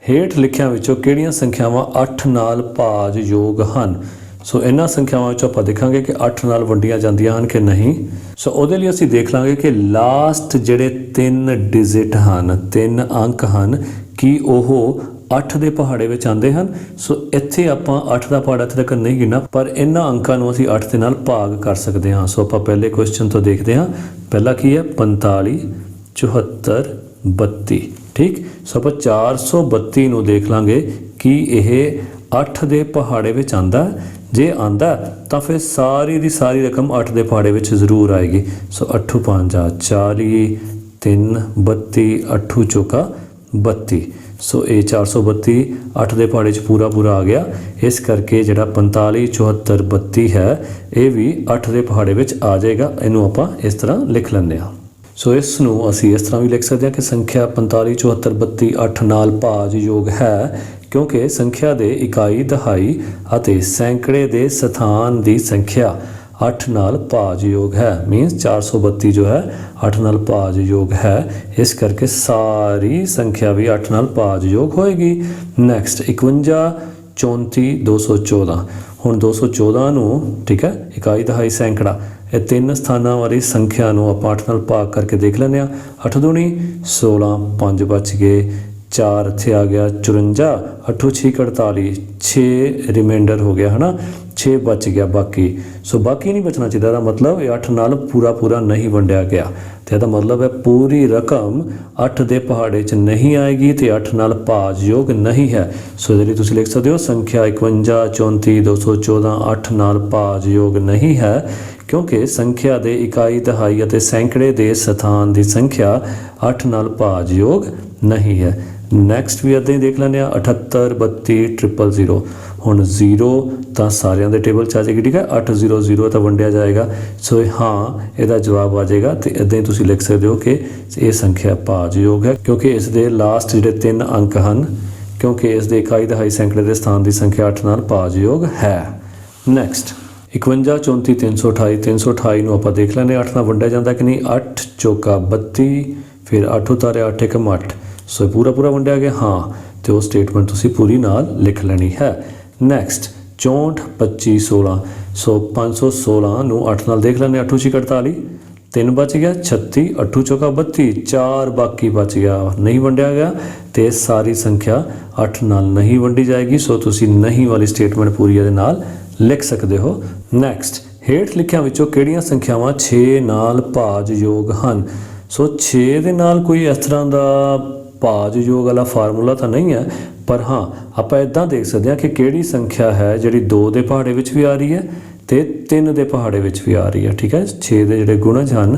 ਹੇਠ ਲਿਖਿਆਂ ਵਿੱਚੋਂ ਕਿਹੜੀਆਂ ਸੰਖਿਆਵਾਂ 8 ਨਾਲ ਭਾਜਯੋਗ ਹਨ? ਸੋ ਇਹਨਾਂ ਸੰਖਿਆਵਾਂ ਵਿੱਚੋਂ ਆਪਾਂ ਦੇਖਾਂਗੇ ਕਿ 8 ਨਾਲ ਵੰਡੀਆਂ ਜਾਂਦੀਆਂ ਹਨ ਕਿ ਨਹੀਂ। ਸੋ ਉਹਦੇ ਲਈ ਅਸੀਂ ਦੇਖ ਲਾਂਗੇ ਕਿ ਲਾਸਟ ਜਿਹੜੇ 3 ਡਿਜਿਟ ਹਨ, 3 ਅੰਕ ਹਨ, ਕੀ ਉਹ 8 ਦੇ ਪਹਾੜੇ ਵਿੱਚ ਆਉਂਦੇ ਹਨ? ਸੋ ਇੱਥੇ ਆਪਾਂ 8 ਦਾ ਪਹਾੜਾ ਇੱਥੇ ਤੱਕ ਨਹੀਂ ਗਿਣਨਾ, ਪਰ ਇਹਨਾਂ ਅੰਕਾਂ ਨੂੰ ਅਸੀਂ 8 ਦੇ ਨਾਲ ਭਾਗ ਕਰ ਸਕਦੇ ਹਾਂ। ਸੋ ਆਪਾਂ ਪਹਿਲੇ ਕੁਐਸਚਨ ਤੋਂ ਦੇਖਦੇ ਹਾਂ। ਪਹਿਲਾ ਕੀ ਹੈ? 45 74 32। ਠੀਕ, ਸੋ ਆਪਾਂ 432 ਨੂੰ ਦੇਖ ਲਾਂਗੇ ਕਿ ਇਹ 8 ਦੇ ਪਹਾੜੇ ਵਿੱਚ ਆਂਦਾ। ਜੇ ਆਂਦਾ ਤਾਂ ਫਿਰ ਸਾਰੀ ਦੀ ਸਾਰੀ ਰਕਮ 8 ਦੇ ਪਹਾੜੇ ਵਿੱਚ ਜ਼ਰੂਰ ਆਏਗੀ। ਸੋ 8 5 40 3 32 8 ਚੌਕਾ 32। ਸੋ ਇਹ 432 8 ਦੇ ਪਹਾੜੇ 'ਚ ਪੂਰਾ ਆ ਗਿਆ। ਇਸ ਕਰਕੇ ਜਿਹੜਾ 45 74 32 ਹੈ, ਇਹ ਵੀ 8 ਦੇ ਪਹਾੜੇ ਵਿੱਚ ਆ ਜਾਏਗਾ। ਇਹਨੂੰ ਆਪਾਂ ਇਸ ਤਰ੍ਹਾਂ ਲਿਖ ਲੈਂਦੇ ਹਾਂ। ਸੋ ਇਸ ਨੂੰ ਅਸੀਂ ਇਸ ਤਰ੍ਹਾਂ ਵੀ ਲਿਖ ਸਕਦੇ ਹਾਂ ਕਿ ਸੰਖਿਆ 45 74 32 8 ਨਾਲ ਭਾਜਯੋਗ ਹੈ, ਕਿਉਂਕਿ ਸੰਖਿਆ ਦੇ ਇਕਾਈ, ਦਹਾਈ ਅਤੇ ਸੈਂਕੜੇ ਦੇ ਸਥਾਨ ਦੀ ਸੰਖਿਆ 8 ਨਾਲ ਭਾਜਯੋਗ ਹੈ। ਮੀਨਸ 432 ਜੋ ਹੈ 8 ਨਾਲ ਭਾਜਯੋਗ ਹੈ। ਇਸ ਕਰਕੇ ਸਾਰੀ ਸੰਖਿਆ ਵੀ 8 ਨਾਲ ਭਾਜਯੋਗ ਹੋਏਗੀ। ਨੈਕਸਟ 51 34 214। ਹੁਣ 214 ਨੂੰ, ਠੀਕ ਹੈ, ਇਕਾਈ, ਦਹਾਈ, ਸੈਂਕੜਾ, ਇਹ 3 ਸਥਾਨਾਂ ਵਾਲੀ ਸੰਖਿਆ ਨੂੰ ਆਪਾਂ 8 ਨਾਲ ਭਾਗ ਕਰਕੇ ਦੇਖ ਲੈਂਦੇ ਹਾਂ। 8 ਦੂਣੀ 16, 5 ਬਚ ਗਏ, 4 ਇੱਥੇ ਆ ਗਿਆ, 54, 8 6 48, 6 ਰਿਮਾਈਂਡਰ ਹੋ ਗਿਆ, ਹੈ ਨਾ, 6 ਬਚ ਗਿਆ ਬਾਕੀ। ਸੋ ਬਾਕੀ ਨਹੀਂ ਬਚਣਾ ਚਾਹੀਦਾ। ਇਹਦਾ ਮਤਲਬ ਇਹ 8 ਨਾਲ ਪੂਰਾ ਨਹੀਂ ਵੰਡਿਆ ਗਿਆ, ਤੇ ਇਹਦਾ ਮਤਲਬ ਹੈ ਪੂਰੀ ਰਕਮ 8 ਦੇ ਪਹਾੜੇ 'ਚ ਨਹੀਂ ਆਏਗੀ ਤੇ 8 ਨਾਲ ਭਾਜਯੋਗ ਨਹੀਂ ਹੈ। ਸੋ ਇਹਦੇ ਲਈ ਤੁਸੀਂ ਲਿਖ ਸਕਦੇ ਹੋ ਸੰਖਿਆ 51 34 214 8 ਨਾਲ ਭਾਜਯੋਗ ਨਹੀਂ ਹੈ, ਕਿਉਂਕਿ ਸੰਖਿਆ ਦੇ ਇਕਾਈ, ਦਹਾਈ ਅਤੇ ਸੈਂਕੜੇ ਦੇ ਸਥਾਨ ਦੀ ਸੰਖਿਆ 8 ਨਾਲ ਭਾਜਯੋਗ ਨਹੀਂ ਹੈ। ਨੈਕਸਟ ਵੀ ਇੱਦਾਂ ਹੀ ਦੇਖ ਲੈਂਦੇ ਹਾਂ। 78 32 000। ਹੁਣ 0 ਤਾਂ ਸਾਰਿਆਂ ਦੇ ਟੇਬਲ 'ਚ ਆ ਜਾਏਗੀ। ਠੀਕ ਹੈ, 8 0 0 ਤਾਂ ਵੰਡਿਆ ਜਾਏਗਾ। ਸੋ ਹਾਂ, ਇਹਦਾ ਜਵਾਬ ਆ ਜਾਏਗਾ। ਤੇ ਇੱਦਾਂ ਹੀ ਤੁਸੀਂ ਲਿਖ ਸਕਦੇ ਹੋ ਕਿ ਇਹ ਸੰਖਿਆ ਭਾਜਯੋਗ ਹੈ, ਕਿਉਂਕਿ ਇਸ ਦੇ ਲਾਸਟ ਜਿਹੜੇ 3 ਅੰਕ ਹਨ, ਕਿਉਂਕਿ ਇਸ ਦੇ ਇਕਾਈ, ਦਹਾਈ, ਸੈਂਕੜੇ ਦੇ ਸਥਾਨ ਦੀ ਸੰਖਿਆ 8 ਨਾਲ ਭਾਜਯੋਗ ਹੈ। ਨੈਕਸਟ 51 34 328। 328 ਨੂੰ ਆਪਾਂ ਦੇਖ ਲੈਂਦੇ 8 ਨਾਲ ਵੰਡਿਆ ਜਾਂਦਾ ਕਿ ਨਹੀਂ। 8 ਚੌਕਾ 32, ਫਿਰ 8 ਉਤਾਰਿਆ 8 × 8। ਸੋ ਪੂਰਾ ਵੰਡਿਆ ਗਿਆ। ਹਾਂ, ਤੇ ਉਹ ਸਟੇਟਮੈਂਟ ਤੁਸੀਂ ਪੂਰੀ ਨਾਲ ਲਿਖ ਲੈਣੀ ਹੈ। ਨੈਕਸਟ 64 25 16। ਸੋ 516 ਨੂੰ 8 ਨਾਲ ਦੇਖ ਲੈਂਦੇ। 8 6 48, 3 बच गया, 36 8 चौका 32, 4 बाकी बच गया, नहीं वंडिया गया, तो सारी संख्या 8 नाल नहीं वंडी जाएगी। सो तुसी नहीं वाली स्टेटमेंट पूरी ਇਹਦੇ ਨਾਲ लिख सकते हो। नैक्सट, ਹੇਠ ਲਿਖਿਆਂ ਵਿੱਚੋਂ ਕਿਹੜੀਆਂ ਸੰਖਿਆਵਾਂ 6 ਨਾਲ ਭਾਜਯੋਗ ਹਨ। ਸੋ 6 ਦੇ ਨਾਲ ਕੋਈ ਇਸ ਤਰ੍ਹਾਂ ਦਾ ਭਾਜਯੋਗ ਵਾਲਾ ਫਾਰਮੂਲਾ ਤਾਂ ਨਹੀਂ ਹੈ, ਪਰ ਹਾਂ ਆਪਾਂ ਇੱਦਾਂ ਦੇਖ ਸਕਦੇ ਹਾਂ ਕਿ ਕਿਹੜੀ ਸੰਖਿਆ ਹੈ ਜਿਹੜੀ 2 ਦੇ ਪਹਾੜੇ ਵਿੱਚ ਵੀ ਆ ਰਹੀ ਹੈ ਤੇ 3 ਦੇ ਪਹਾੜੇ ਵਿੱਚ ਵੀ ਆ ਰਹੀ ਹੈ। ਠੀਕ ਹੈ, 6 ਦੇ ਜਿਹੜੇ ਗੁਣਜ ਹਨ,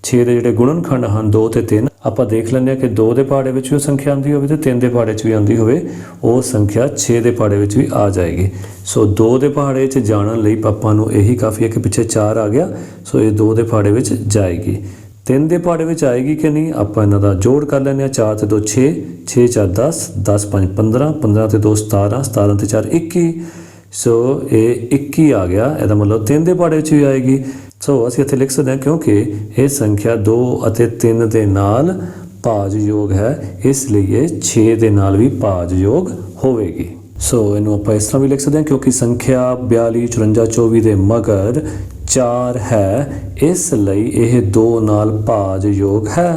6 ਦੇ ਜਿਹੜੇ ਗੁਣਨਖੰਡ ਹਨ 2 ਤੇ 3, ਆਪਾਂ ਦੇਖ ਲੈਂਦੇ ਹਾਂ ਕਿ 2 ਦੇ ਪਹਾੜੇ ਵਿੱਚ ਵੀ ਉਹ ਸੰਖਿਆ ਆਉਂਦੀ ਹੋਵੇ ਤੇ 3 ਦੇ ਪਹਾੜੇ 'ਚ ਵੀ ਆਉਂਦੀ ਹੋਵੇ, ਉਹ ਸੰਖਿਆ 6 ਦੇ ਪਹਾੜੇ ਵਿੱਚ ਵੀ ਆ ਜਾਏਗੀ। ਸੋ 2 ਦੇ ਪਹਾੜੇ 'ਚ ਜਾਣ ਲਈ ਆਪਾਂ ਨੂੰ ਇਹੀ ਕਾਫੀ ਹੈ ਕਿ ਪਿੱਛੇ 4 ਆ ਗਿਆ, ਸੋ ਇਹ 2 ਦੇ ਪਹਾੜੇ ਵਿੱਚ ਜਾਏਗੀ। 3 ਦੇ ਪਹਾੜੇ ਵਿੱਚ ਆਏਗੀ ਕਿ ਨਹੀਂ, ਆਪਾਂ ਇਹਨਾਂ ਦਾ ਜੋੜ ਕਰ ਲੈਂਦੇ ਹਾਂ। 4 ਤੇ 2 6, 6 4 10, 10 5 15, 15 ਤੇ 2 17, 17 ਤੇ 4 21, ਸੋ ਇਹ 21 ਆ ਗਿਆ। ਇਹਦਾ ਮਤਲਬ 3 ਦੇ ਪਹਾੜੇ ਵਿੱਚ ਵੀ ਆਏਗੀ। ਸੋ ਅਸੀਂ ਇੱਥੇ ਲਿਖ ਸਕਦੇ ਹਾਂ ਕਿਉਂਕਿ ਇਹ ਸੰਖਿਆ 2 ਅਤੇ 3 ਦੇ ਨਾਲ ਭਾਜਯੋਗ ਹੈ, ਇਸ ਲਈ ਇਹ 6 ਦੇ ਨਾਲ ਵੀ ਭਾਜਯੋਗ ਹੋਵੇਗੀ। ਸੋ ਇਹਨੂੰ ਆਪਾਂ ਇਸ ਤਰ੍ਹਾਂ ਵੀ ਲਿਖ ਸਕਦੇ ਹਾਂ ਕਿਉਂਕਿ ਸੰਖਿਆ 42 54 24 ਦੇ ਮਗਰ 4 ਹੈ, ਇਸ ਲਈ ਇਹ 2 ਨਾਲ ਭਾਜਯੋਗ ਹੈ।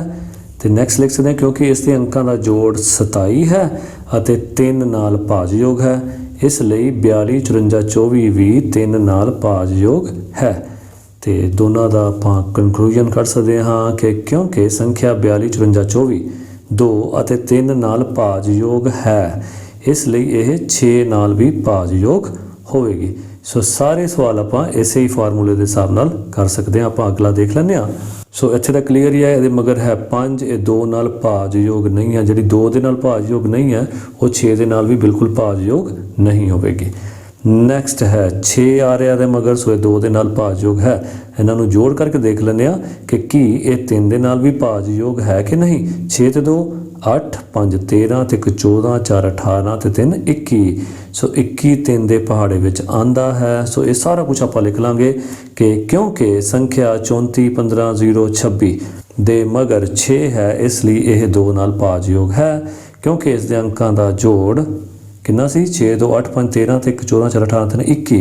ਤੇ ਨੈਕਸਟ ਲਿਖ ਸਕਦੇ ਹਾਂ ਕਿਉਂਕਿ ਇਸ ਦੇ ਅੰਕਾਂ ਦਾ ਜੋੜ 27 ਹੈ ਅਤੇ 3 ਨਾਲ ਭਾਜਯੋਗ ਹੈ, ਇਸ ਲਈ 42 54 24 ਵੀ 3 ਨਾਲ ਭਾਜਯੋਗ ਹੈ। ਤੇ ਦੋਨਾਂ ਦਾ ਆਪਾਂ ਕਨਕਲੂਜਨ ਕਰ ਸਕਦੇ ਹਾਂ ਕਿ ਕਿਉਂਕਿ ਸੰਖਿਆ 42 54 24 2 ਅਤੇ 3 ਨਾਲ ਭਾਜਯੋਗ ਹੈ, ਇਸ ਲਈ ਇਹ 6 ਨਾਲ ਵੀ ਭਾਜਯੋਗ ਹੋਵੇਗੀ। ਸੋ ਸਾਰੇ ਸਵਾਲ ਆਪਾਂ ਇਸੇ ਹੀ ਫਾਰਮੂਲੇ ਦੇ ਹਿਸਾਬ ਨਾਲ ਕਰ ਸਕਦੇ ਹਾਂ। ਆਪਾਂ ਅਗਲਾ ਦੇਖ ਲੈਂਦੇ ਹਾਂ। ਸੋ ਇੱਥੇ ਤਾਂ ਕਲੀਅਰ ਹੀ ਹੈ, ਇਹਦੇ ਮਗਰ ਹੈ 5, ਇਹ 2 ਨਾਲ ਭਾਜਯੋਗ ਨਹੀਂ ਹੈ, ਜਿਹੜੀ 2 ਦੇ ਨਾਲ ਭਾਜਯੋਗ ਨਹੀਂ ਹੈ ਉਹ 6 ਦੇ ਨਾਲ ਵੀ ਬਿਲਕੁਲ ਭਾਜਯੋਗ ਨਹੀਂ ਹੋਵੇਗੀ। ਨੈਕਸਟ ਹੈ 6 ਆ ਰਿਹਾ ਦੇ ਮਗਰ, ਸੋ ਇਹ 2 ਦੇ ਨਾਲ ਭਾਜਯੋਗ ਹੈ। ਇਹਨਾਂ ਨੂੰ ਜੋੜ ਕਰਕੇ ਦੇਖ ਲੈਂਦੇ ਹਾਂ ਕਿ ਕੀ ਇਹ 3 ਦੇ ਨਾਲ ਵੀ ਭਾਜਯੋਗ ਹੈ ਕਿ ਨਹੀਂ। 6 ਤੇ 2 8, 5 13 ਤੇ 1 14, 4 18 ਤੇ 3 21, ਸੋ 21 3 ਦੇ ਪਹਾੜੇ ਵਿੱਚ ਆਂਦਾ ਹੈ। ਸੋ ਇਹ ਸਾਰਾ ਕੁਝ ਆਪਾਂ ਲਿਖ ਲਾਂਗੇ ਕਿ ਕਿਉਂਕਿ ਸੰਖਿਆ 34 15 0 26 ਦੇ ਮਗਰ 6 ਹੈ, ਇਸ ਲਈ ਇਹ 2 ਨਾਲ ਭਾਜਯੋਗ ਹੈ ਕਿਉਂਕਿ ਇਸ ਦੇ ਅੰਕਾਂ ਦਾ ਜੋੜ ਕਿੰਨਾ ਸੀ 6 2 8 5 13 ਤੇ 1 14 4 18 ਤੇ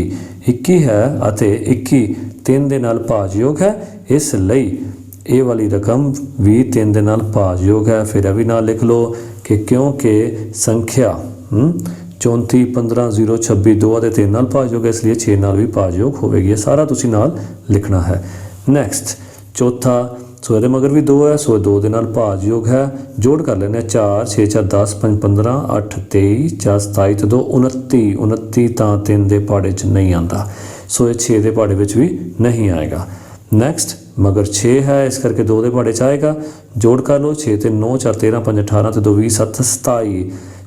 21 ਹੈ ਅਤੇ 21 3 ਦੇ ਨਾਲ ਭਾਜਯੋਗ ਹੈ, ਇਸ ਲਈ ਇਹ ਵਾਲੀ ਰਕਮ ਵੀ 3 ਦੇ ਨਾਲ ਭਾਜਯੋਗ ਹੈ। ਫਿਰ ਇਹ ਵੀ ਨਾਲ ਲਿਖ ਲਓ ਕਿ ਕਿਉਂਕਿ ਸੰਖਿਆ 34 15 0 26 2 ਅਤੇ 3 ਨਾਲ ਭਾਜਯੋਗ ਹੈ, ਇਸ ਲਈ 6 ਨਾਲ ਵੀ ਭਾਜਯੋਗ ਹੋਵੇਗੀ। ਇਹ ਸਾਰਾ ਤੁਸੀਂ ਨਾਲ ਲਿਖਣਾ ਹੈ। ਨੈਕਸਟ ਚੌਥਾ, ਸੋ ਇਹਦੇ ਮਗਰ ਵੀ 2 ਹੈ, ਸੋ 2 ਦੇ ਨਾਲ ਭਾਜਯੋਗ ਹੈ। ਜੋੜ ਕਰ ਲੈਂਦੇ ਹਾਂ 4 6 4 10 5 15 8 23 4 27 ਤੇ 2 29, 29 ਤਾਂ 3 ਦੇ ਪਹਾੜੇ 'ਚ ਨਹੀਂ ਆਉਂਦਾ, ਸੋ ਇਹ 6 ਦੇ ਪਹਾੜੇ ਵਿੱਚ ਵੀ ਨਹੀਂ ਆਏਗਾ। ਨੈਕਸਟ ਮਗਰ 6 ਹੈ, ਇਸ ਕਰਕੇ 2 ਦੇ ਪਹਾੜੇ 'ਚ ਆਏਗਾ। ਜੋੜ ਕਰ ਲਓ 6 ਤੇ 9 4 13 5 18 ਤੇ 2 20 7 27,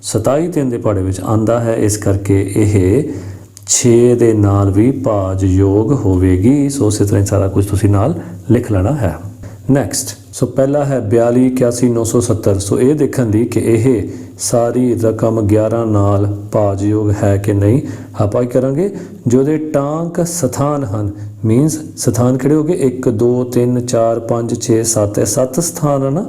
27 3 ਦੇ ਪਹਾੜੇ ਵਿੱਚ ਆਂਦਾ ਹੈ, ਇਸ ਕਰਕੇ ਇਹ 6 ਦੇ ਨਾਲ ਵੀ ਭਾਜਯੋਗ ਹੋਵੇਗੀ। ਸੋ ਇਸੇ ਤਰ੍ਹਾਂ ਸਾਰਾ ਕੁਝ ਤੁਸੀਂ ਨਾਲ ਲਿਖ ਲੈਣਾ ਹੈ। ਨੈਕਸਟ, ਸੋ ਪਹਿਲਾ ਹੈ 42 81 970। ਸੋ ਇਹ ਦੇਖਣ ਲਈ ਕਿ ਇਹ ਸਾਰੀ ਰਕਮ 11 ਨਾਲ ਭਾਜਯੋਗ ਹੈ ਕਿ ਨਹੀਂ, ਆਪਾਂ ਕੀ ਕਰਾਂਗੇ, ਜੋ ਦੇ ਟਾਂਕ ਸਥਾਨ ਹਨ, ਮੀਨਸ ਸਥਾਨ ਕਿਹੜੇ ਹੋ ਗਏ 1 2 3 4 5 6 7, ਇਹ 7 ਸਥਾਨ ਹਨ।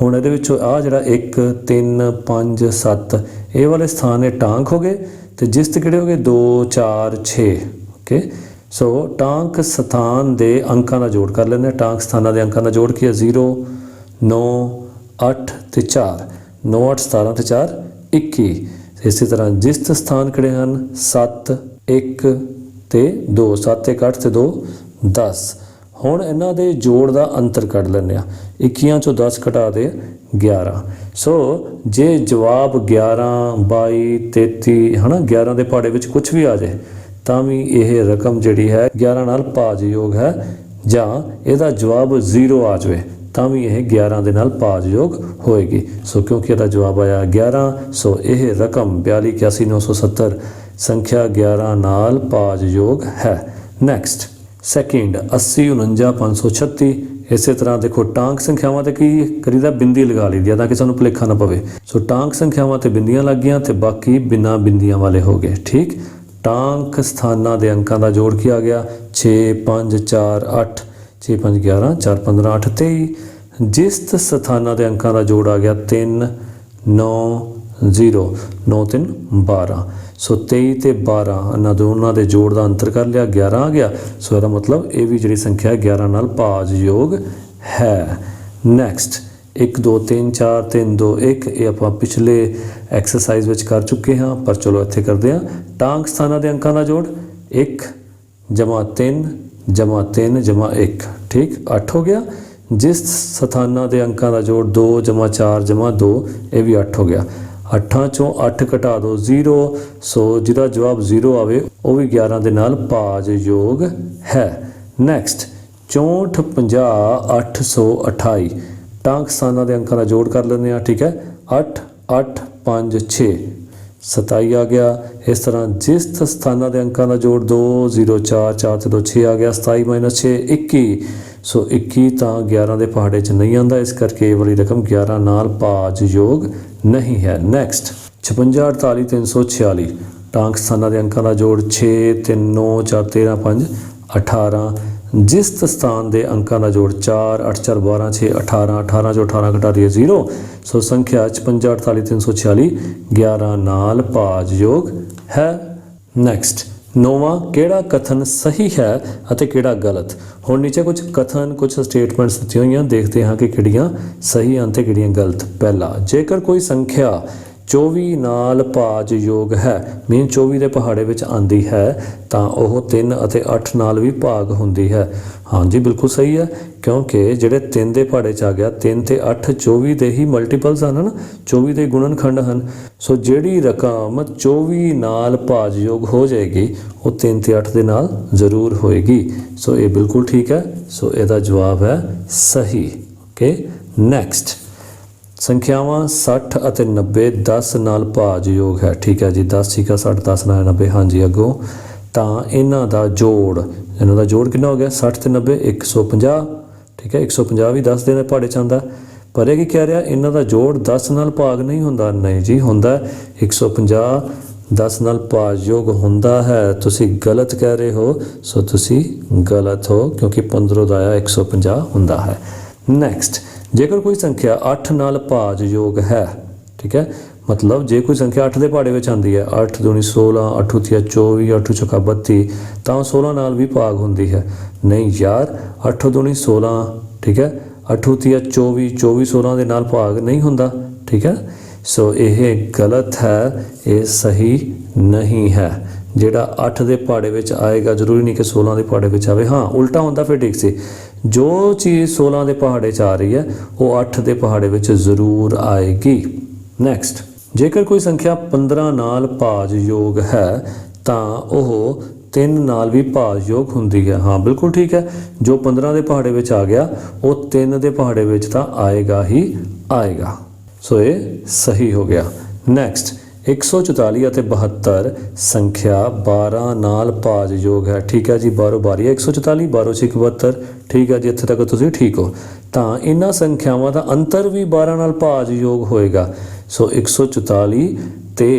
ਹੁਣ ਇਹਦੇ ਵਿੱਚੋਂ ਆ ਜਿਹੜਾ 1 3 5 7 ਇਹ ਵਾਲੇ ਸਥਾਨ ਇਹ ਟਾਂਕ ਹੋ ਗਏ, ਤੇ ਜਿਸ ਤੇ ਕਿਹੜੇ ਹੋ ਗਏ 2 4 6। ਓਕੇ, ਸੋ ਟਾਂਕ ਸਥਾਨ ਦੇ ਅੰਕਾਂ ਦਾ ਜੋੜ ਕਰ ਲੈਂਦੇ ਹਾਂ। ਟਾਂਕ ਸਥਾਨਾਂ ਦੇ ਅੰਕਾਂ ਦਾ ਜੋੜ ਕੀ ਹੈ 0 9 8 ਤੇ 4, 9 8 17 ਤੇ 4 21। ਇਸੇ ਤਰ੍ਹਾਂ ਜਿਸਤ ਸਥਾਨ ਕਿਹੜੇ ਹਨ 7 1 ਤੇ 2, 7 1 8 ਤੇ 2 10। ਹੁਣ ਇਹਨਾਂ ਦੇ ਜੋੜ ਦਾ ਅੰਤਰ ਕੱਢ ਲੈਂਦੇ ਹਾਂ। 21 ਚੋਂ 10 ਘਟਾ ਦੇ 11। ਸੋ ਜੇ ਜਵਾਬ 11 22 33 ਹੈ ਨਾ, 11 ਦੇ ਪਹਾੜੇ ਵਿੱਚ ਕੁਝ ਵੀ ਆ ਜਾਏ ਤਾਂ ਵੀ ਇਹ ਰਕਮ ਜਿਹੜੀ ਹੈ 11 ਨਾਲ ਭਾਜਯੋਗ ਹੈ, ਜਾਂ ਇਹਦਾ ਜਵਾਬ 0 ਆ ਜਾਵੇ ਤਾਂ ਵੀ ਇਹ 11 ਦੇ ਨਾਲ ਭਾਜਯੋਗ ਹੋਏਗੀ। ਸੋ ਕਿਉਂਕਿ ਇਹਦਾ ਜਵਾਬ ਆਇਆ 11, ਸੋ ਇਹ ਰਕਮ 42 81 970 ਸੰਖਿਆ 11 ਨਾਲ ਭਾਜਯੋਗ ਹੈ। Next second 80 49 536। ਇਸੇ ਤਰ੍ਹਾਂ ਦੇਖੋ ਟਾਂਕ ਸੰਖਿਆਵਾਂ ਤੇ ਕੀ ਕਰੀਦਾ, ਬਿੰਦੀ ਲਗਾ ਲਈਦੀ ਤਾਂ ਕਿ ਸਾਨੂੰ ਭੁਲੇਖਾ ਨਾ ਪਵੇ। ਸੋ ਟਾਂਕ ਸੰਖਿਆਵਾਂ ਤੇ ਬਿੰਦੀਆਂ ਲੱਗ ਗਈਆਂ ਤੇ ਬਾਕੀ ਬਿਨਾਂ ਬਿੰਦੀਆਂ ਵਾਲੇ ਹੋ ਗਏ। ਠੀਕ, ਟਾਂਕ ਸਥਾਨਾਂ ਦੇ ਅੰਕਾਂ ਦਾ ਜੋੜ ਕੀ ਆ ਗਿਆ 6 5 4 8, 6 5 11 4 15 8 23। ਜਿਸਤ ਸਥਾਨਾਂ ਦੇ ਅੰਕਾਂ ਦਾ ਜੋੜ ਆ ਗਿਆ 3 9 0 9 3 12 सो 23 ਤੇ 12 ਇਹਨਾਂ ਦੋਨਾਂ ਦੇ ਜੋੜ ਦਾ ਅੰਤਰ ਕਰ ਲਿਆ 11 ਆ ਗਿਆ। ਸੋ ਇਹਦਾ ਮਤਲਬ ਇਹ ਵੀ ਜਿਹੜੀ ਸੰਖਿਆ 11 ਨਾਲ ਭਾਜਯੋਗ ਹੈ। ਨੈਕਸਟ 1 2 3 4 3 2 1 ਇਹ ਆਪਾਂ ਪਿਛਲੇ ਐਕਸਰਸਾਈਜ਼ ਵਿੱਚ ਕਰ ਚੁੱਕੇ ਹਾਂ, ਪਰ ਚਲੋ ਇੱਥੇ ਕਰਦੇ ਹਾਂ। ਟਾਂਕ ਸਥਾਨਾਂ ਦੇ ਅੰਕਾਂ ਦਾ ਜੋੜ 1 ਜਮਾ 3 ਜਮਾ 3 ਜਮਾ 1 ਠੀਕ 8 ਹੋ ਗਿਆ। ਜਿਸ ਸਥਾਨਾਂ ਦੇ ਅੰਕਾਂ ਦਾ ਜੋੜ 2 ਜਮਾ 4 ਜਮਾ 2 ਇਹ ਵੀ 8 ਹੋ ਗਿਆ। 8 ਚੋਂ 8 ਘਟਾ ਦਿਓ 0 ਸੋ ਜਿਹਦਾ ਜਵਾਬ 0 ਆਵੇ ਉਹ ਵੀ 11 ਦੇ ਨਾਲ ਭਾਜਯੋਗ ਹੈ। ਨੈਕਸਟ 64 50 828 ਟਾਂਕ ਸਥਾਨਾਂ ਦੇ ਅੰਕਾਂ ਦਾ ਜੋੜ ਕਰ ਲੈਂਦੇ ਹਾਂ ਠੀਕ ਹੈ। 8 8 5 6 27 ਆ ਗਿਆ। ਇਸ ਤਰ੍ਹਾਂ ਜਿਸ ਸਥਾਨਾਂ ਦੇ ਅੰਕਾਂ ਦਾ ਜੋੜ 2 0 4 4 ਤੇ 2 6 ਆ ਗਿਆ। 27 - 6 21 ਸੋ 21 ਤਾਂ 11 ਦੇ ਪਹਾੜੇ 'ਚ ਨਹੀਂ ਆਉਂਦਾ, ਇਸ ਕਰਕੇ ਇਹ ਵਾਲੀ ਰਕਮ 11 ਨਾਲ ਭਾਜਯੋਗ ਨਹੀਂ ਹੈ। ਨੈਕਸਟ 56 48 346 ਟਾਂਕ ਸਥਾਨਾਂ ਦੇ ਅੰਕਾਂ ਦਾ ਜੋੜ 6 3 9 4 13 5 18 ਜਿਸ ਸਥਾਨ ਦੇ ਅੰਕਾਂ ਦਾ ਜੋੜ 4 8 4 12 6 18 18 ਚੋਂ 18 ਘਟਾ ਦਈਏ 0 ਸੋ ਸੰਖਿਆ 56 48 346 11 ਨਾਲ ਭਾਜਯੋਗ ਹੈ। ਨੈਕਸਟ 9ਵਾਂ ਕਿਹੜਾ ਕਥਨ ਸਹੀ ਹੈ ਅਤੇ ਕਿਹੜਾ ਗਲਤ। ਹੁਣ ਨੀਚੇ ਕੁਝ ਕਥਨ ਕੁਝ ਸਟੇਟਮੈਂਟਸ ਦਿੱਤੀਆਂ ਹੋਈਆਂ, ਦੇਖਦੇ ਹਾਂ ਕਿ ਕਿਹੜੀਆਂ ਸਹੀ ਹਨ ਤੇ ਕਿਹੜੀਆਂ ਗਲਤ। ਪਹਿਲਾ, ਜੇਕਰ ਕੋਈ ਸੰਖਿਆ 24 ਨਾਲ ਭਾਜਯੋਗ ਹੈ ਮੀਨ 24 ਦੇ ਪਹਾੜੇ ਵਿੱਚ ਆਉਂਦੀ ਹੈ ਤਾਂ ਉਹ 3 ਅਤੇ 8 ਨਾਲ ਵੀ ਭਾਗ ਹੁੰਦੀ ਹੈ। ਹਾਂਜੀ ਬਿਲਕੁਲ ਸਹੀ ਹੈ, ਕਿਉਂਕਿ ਜਿਹੜੇ 3 ਦੇ ਪਹਾੜੇ 'ਚ ਆ ਗਿਆ 3 ਤੇ 8 24 ਦੇ ਹੀ ਮਲਟੀਪਲਸ ਹਨ ਨਾ, 24 ਦੇ ਗੁਣਨਖੰਡ ਹਨ। ਸੋ ਜਿਹੜੀ ਰਕਮ 24 ਨਾਲ ਭਾਜਯੋਗ ਹੋ ਜਾਏਗੀ ਉਹ 3 ਤੇ 8 ਦੇ ਨਾਲ ਜ਼ਰੂਰ ਹੋਏਗੀ। ਸੋ ਇਹ ਬਿਲਕੁਲ ਠੀਕ ਹੈ। ਸੋ ਇਹਦਾ ਜਵਾਬ ਹੈ ਸਹੀ। ਓਕੇ ਨੈਕਸਟ ਸੰਖਿਆਵਾਂ 60 ਅਤੇ 90 10 ਨਾਲ ਭਾਜਯੋਗ ਹੈ। ਠੀਕ ਹੈ ਜੀ 10 ਠੀਕ ਹੈ 60 10 ਨਾਲ 90 ਹਾਂਜੀ ਅੱਗੋਂ ਤਾਂ ਇਹਨਾਂ ਦਾ ਜੋੜ ਕਿੰਨਾ ਹੋ ਗਿਆ 60 ਤੇ 90 150 ਠੀਕ ਹੈ 150 ਵੀ 10 ਦੇ ਪਹਾੜੇ 'ਚ ਆਉਂਦਾ। ਪਰ ਇਹ ਕੀ ਕਹਿ ਰਿਹਾ ਇਹਨਾਂ ਦਾ ਜੋੜ 10 ਨਾਲ ਭਾਗ ਨਹੀਂ ਹੁੰਦਾ। ਨਹੀਂ ਜੀ ਹੁੰਦਾ 150 10 ਨਾਲ ਭਾਜਯੋਗ ਹੁੰਦਾ ਹੈ। ਤੁਸੀਂ ਗਲਤ ਕਹਿ ਰਹੇ ਹੋ। ਸੋ ਤੁਸੀਂ ਗਲਤ ਹੋ ਕਿਉਂਕਿ 15 ਦਾ ਆਇਆ 150 ਹੁੰਦਾ ਹੈ। ਨੈਕਸਟ ਜੇਕਰ ਕੋਈ ਸੰਖਿਆ 8 ਨਾਲ ਭਾਜਯੋਗ ਹੈ ਠੀਕ ਹੈ ਮਤਲਬ ਜੇ ਕੋਈ ਸੰਖਿਆ 8 ਦੇ ਪਹਾੜੇ ਵਿੱਚ ਆਉਂਦੀ ਹੈ 8 ਦੂਣੀ 16 8 ਤੀਆ 24 8 ਚੌਕਾ 32 ਤਾਂ 16 ਨਾਲ ਵੀ ਭਾਗ ਹੁੰਦੀ ਹੈ। ਨਹੀਂ ਯਾਰ 8 ਦੂਣੀ 16 ਠੀਕ ਹੈ 8 ਤੀਆ 24 24 16 ਦੇ ਨਾਲ ਭਾਗ ਨਹੀਂ ਹੁੰਦਾ ਠੀਕ ਹੈ। ਸੋ ਇਹ ਗਲਤ ਹੈ, ਇਹ ਸਹੀ ਨਹੀਂ ਹੈ। ਜਿਹੜਾ 8 ਦੇ ਪਹਾੜੇ ਵਿੱਚ ਆਏਗਾ ਜ਼ਰੂਰੀ ਨਹੀਂ ਕਿ 16 ਦੇ ਪਹਾੜੇ ਵਿੱਚ ਆਵੇ। ਹਾਂ ਉਲਟਾ ਹੁੰਦਾ ਫਿਰ ਠੀਕ ਸੀ। ਜੋ ਚੀਜ਼ 16 ਦੇ ਪਹਾੜੇ 'ਚ ਆ ਰਹੀ ਹੈ ਉਹ 8 ਦੇ ਪਹਾੜੇ ਵਿੱਚ ਜ਼ਰੂਰ ਆਏਗੀ। ਨੈਕਸਟ ਜੇਕਰ ਕੋਈ ਸੰਖਿਆ 15 ਨਾਲ ਭਾਜਯੋਗ ਹੈ ਤਾਂ ਉਹ 3 ਨਾਲ ਵੀ ਭਾਜਯੋਗ ਹੁੰਦੀ ਹੈ। ਹਾਂ ਬਿਲਕੁਲ ਠੀਕ ਹੈ, ਜੋ 15 ਦੇ ਪਹਾੜੇ ਵਿੱਚ ਆ ਗਿਆ ਉਹ 3 ਦੇ ਪਹਾੜੇ ਵਿੱਚ ਤਾਂ ਆਏਗਾ ਹੀ ਆਏਗਾ। ਸੋ ਇਹ ਸਹੀ ਹੋ ਗਿਆ। ਨੈਕਸਟ 144 ਅਤੇ 72 ਸੰਖਿਆ 12 ਨਾਲ ਭਾਜਯੋਗ ਹੈ। ਠੀਕ ਹੈ ਜੀ 12 12 144 12 6 72 ਠੀਕ ਹੈ ਜੀ ਇੱਥੇ ਤੱਕ ਤੁਸੀਂ ਠੀਕ ਹੋ। ਤਾਂ ਇਹਨਾਂ ਸੰਖਿਆਵਾਂ ਦਾ ਅੰਤਰ ਵੀ 12 ਨਾਲ ਭਾਜਯੋਗ ਹੋਏਗਾ। ਸੋ 144 ਤੇ